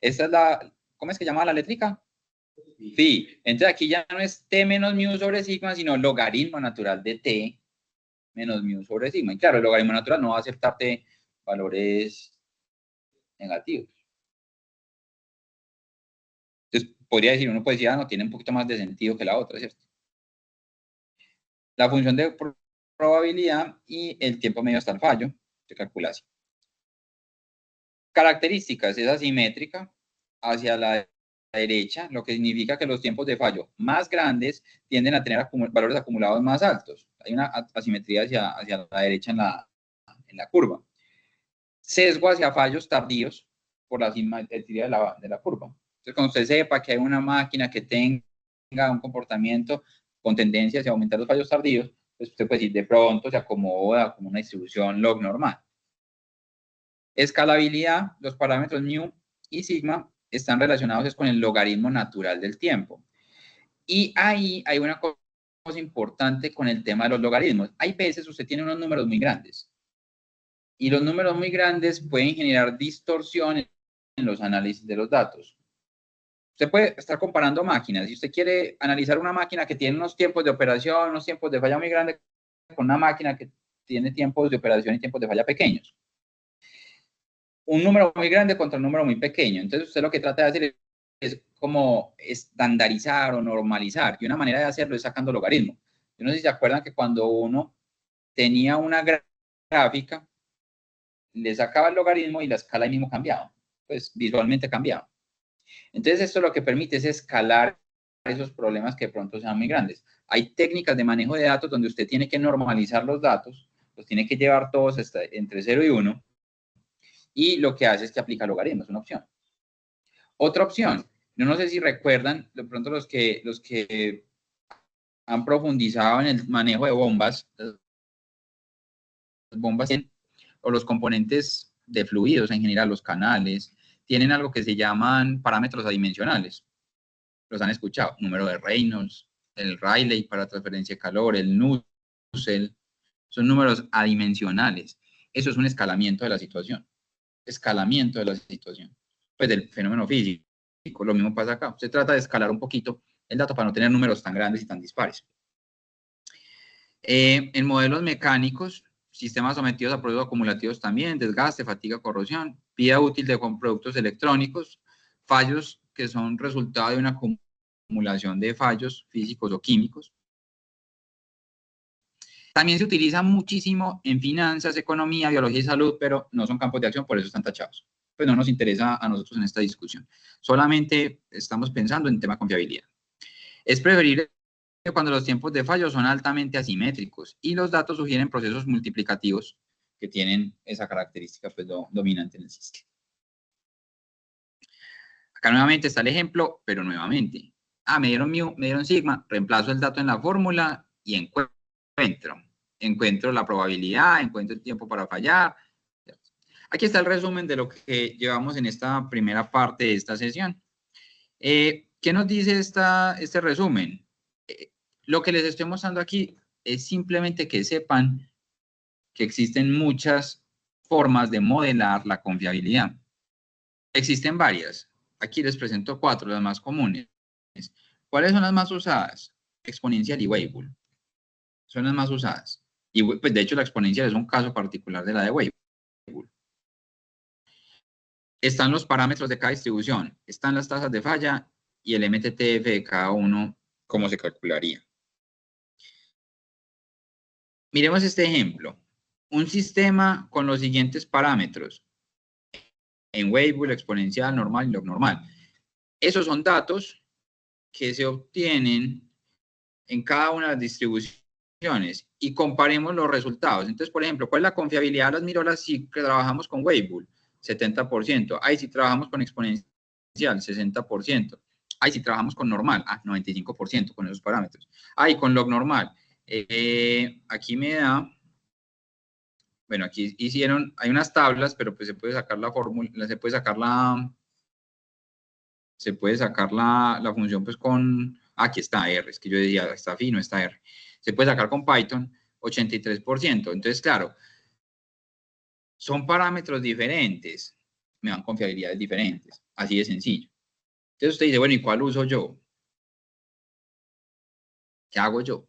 Esta es la, ¿cómo es que llama la letrica? Phi. Entonces aquí ya no es t menos mu sobre sigma, sino logaritmo natural de t menos mu sobre sigma. Y claro, el logaritmo natural no va a aceptarte valores negativos. Entonces, podría decir, uno puede decir, no, tiene un poquito más de sentido que la otra, ¿cierto? La función de probabilidad y el tiempo medio hasta el fallo se calcula así. Características, es asimétrica hacia la derecha, lo que significa que los tiempos de fallo más grandes tienden a tener valores acumulados más altos. Hay una asimetría hacia la derecha en la curva. Sesgo hacia fallos tardíos por la asimetría de la curva. Entonces, cuando usted sepa que hay una máquina que tenga un comportamiento con tendencia hacia aumentar los fallos tardíos, pues usted puede decir, de pronto se acomoda como una distribución log normal. Escalabilidad, los parámetros mu y sigma están relacionados con el logaritmo natural del tiempo. Y ahí hay una cosa importante con el tema de los logaritmos. Hay veces usted tiene unos números muy grandes. Y los números muy grandes pueden generar distorsiones en los análisis de los datos. Usted puede estar comparando máquinas. Si usted quiere analizar una máquina que tiene unos tiempos de operación, unos tiempos de falla muy grandes, con una máquina que tiene tiempos de operación y tiempos de falla pequeños. Un número muy grande contra un número muy pequeño. Entonces, usted lo que trata de hacer es como estandarizar o normalizar. Y una manera de hacerlo es sacando logaritmos. Yo no sé si se acuerdan que cuando uno tenía una gráfica, le sacaba el logaritmo y la escala ahí mismo cambiaba. Pues visualmente cambiaba. Entonces, esto lo que permite es escalar esos problemas que de pronto sean muy grandes. Hay técnicas de manejo de datos donde usted tiene que normalizar los datos, los tiene que llevar todos entre 0 y 1, y lo que hace es que aplica logaritmos, es una opción. Otra opción, yo no sé si recuerdan, de pronto los que han profundizado en el manejo de bombas, las bombas o los componentes de fluidos en general, los canales, tienen algo que se llaman parámetros adimensionales. Los han escuchado, número de Reynolds, el Rayleigh para transferencia de calor, el Nusselt, son números adimensionales. Eso es un escalamiento de la situación. Escalamiento de la situación. Pues del fenómeno físico. Lo mismo pasa acá. Se trata de escalar un poquito el dato para no tener números tan grandes y tan dispares. En modelos mecánicos, sistemas sometidos a procesos acumulativos también, desgaste, fatiga, corrosión, vida útil de productos electrónicos, fallos que son resultado de una acumulación de fallos físicos o químicos. También se utiliza muchísimo en finanzas, economía, biología y salud, pero no son campos de acción, por eso están tachados. Pues no nos interesa a nosotros en esta discusión. Solamente estamos pensando en tema confiabilidad. Es preferible cuando los tiempos de fallo son altamente asimétricos y los datos sugieren procesos multiplicativos que tienen esa característica pues, dominante en el sistema. Acá nuevamente está el ejemplo, pero nuevamente. Me dieron mu, me dieron sigma, reemplazo el dato en la fórmula y encuentro la probabilidad, encuentro el tiempo para fallar. Aquí está el resumen de lo que llevamos en esta primera parte de esta sesión. ¿Qué nos dice este resumen? Lo que les estoy mostrando aquí es simplemente que sepan que existen muchas formas de modelar la confiabilidad. Existen varias. Aquí les presento 4, las más comunes. ¿Cuáles son las más usadas? Exponencial y Weibull. Son las más usadas. Y pues, de hecho, la exponencial es un caso particular de la de Weibull. Están los parámetros de cada distribución. Están las tasas de falla y el MTTF de cada uno, cómo se calcularía. Miremos este ejemplo. Un sistema con los siguientes parámetros. En Weibull, exponencial, normal y log normal. Esos son datos que se obtienen en cada una de las distribuciones y comparemos los resultados. Entonces, por ejemplo, ¿cuál es la confiabilidad de las mirolas si trabajamos con Weibull? 70%. Ahí si trabajamos con exponencial, 60%. Ahí si trabajamos con normal, 95% con esos parámetros. Ahí con log normal. Aquí me da, bueno, aquí hay unas tablas, pero pues se puede sacar la fórmula, se puede sacar la función pues con, aquí está R, es que yo decía, está fino, está R. Se puede sacar con Python 83%. Entonces, claro, son parámetros diferentes, me dan confiabilidades diferentes, así de sencillo. Entonces usted dice, bueno, ¿y cuál uso yo? ¿Qué hago yo?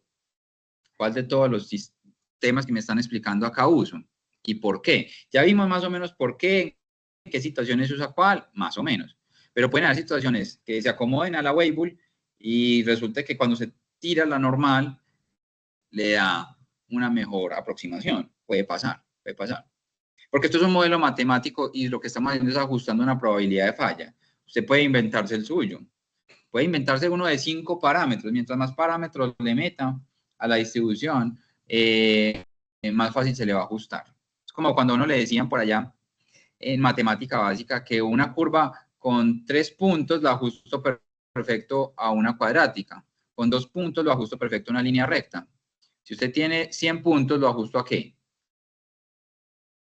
¿Cuál de todos los sistemas que me están explicando acá uso? ¿Y por qué? Ya vimos más o menos por qué, en qué situaciones usa cuál, más o menos. Pero pueden haber situaciones que se acomoden a la Weibull y resulta que cuando se tira la normal le da una mejor aproximación. Puede pasar, puede pasar. Porque esto es un modelo matemático y lo que estamos haciendo es ajustando una probabilidad de falla. Usted puede inventarse el suyo. Puede inventarse uno de 5 parámetros. Mientras más parámetros le meta a la distribución, más fácil se le va a ajustar. Es como cuando a uno le decían por allá en matemática básica que una curva con 3 puntos la ajusto perfecto a una cuadrática. Con 2 puntos lo ajusto perfecto a una línea recta. Si usted tiene 100 puntos, ¿lo ajusto a qué?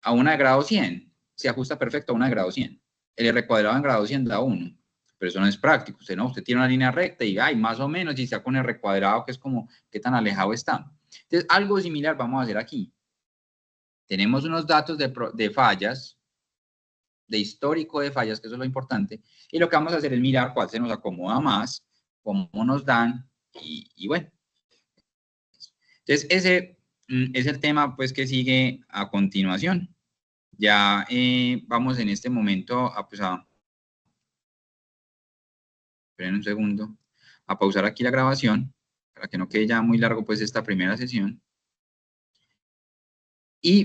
A una de grado 100. Se ajusta perfecto a una de grado 100. El R cuadrado en grado 100 da 1. Pero eso no es práctico. Usted tiene una línea recta y más o menos, y está con R cuadrado, que es como qué tan alejado está. Entonces, algo similar vamos a hacer aquí. Tenemos unos datos de fallas, de histórico de fallas, que eso es lo importante, y lo que vamos a hacer es mirar cuál se nos acomoda más, cómo nos dan, y bueno. Entonces, ese es el tema pues que sigue a continuación. Ya vamos en este momento esperen un segundo, a pausar aquí la grabación, para que no quede ya muy largo pues esta primera sesión. Y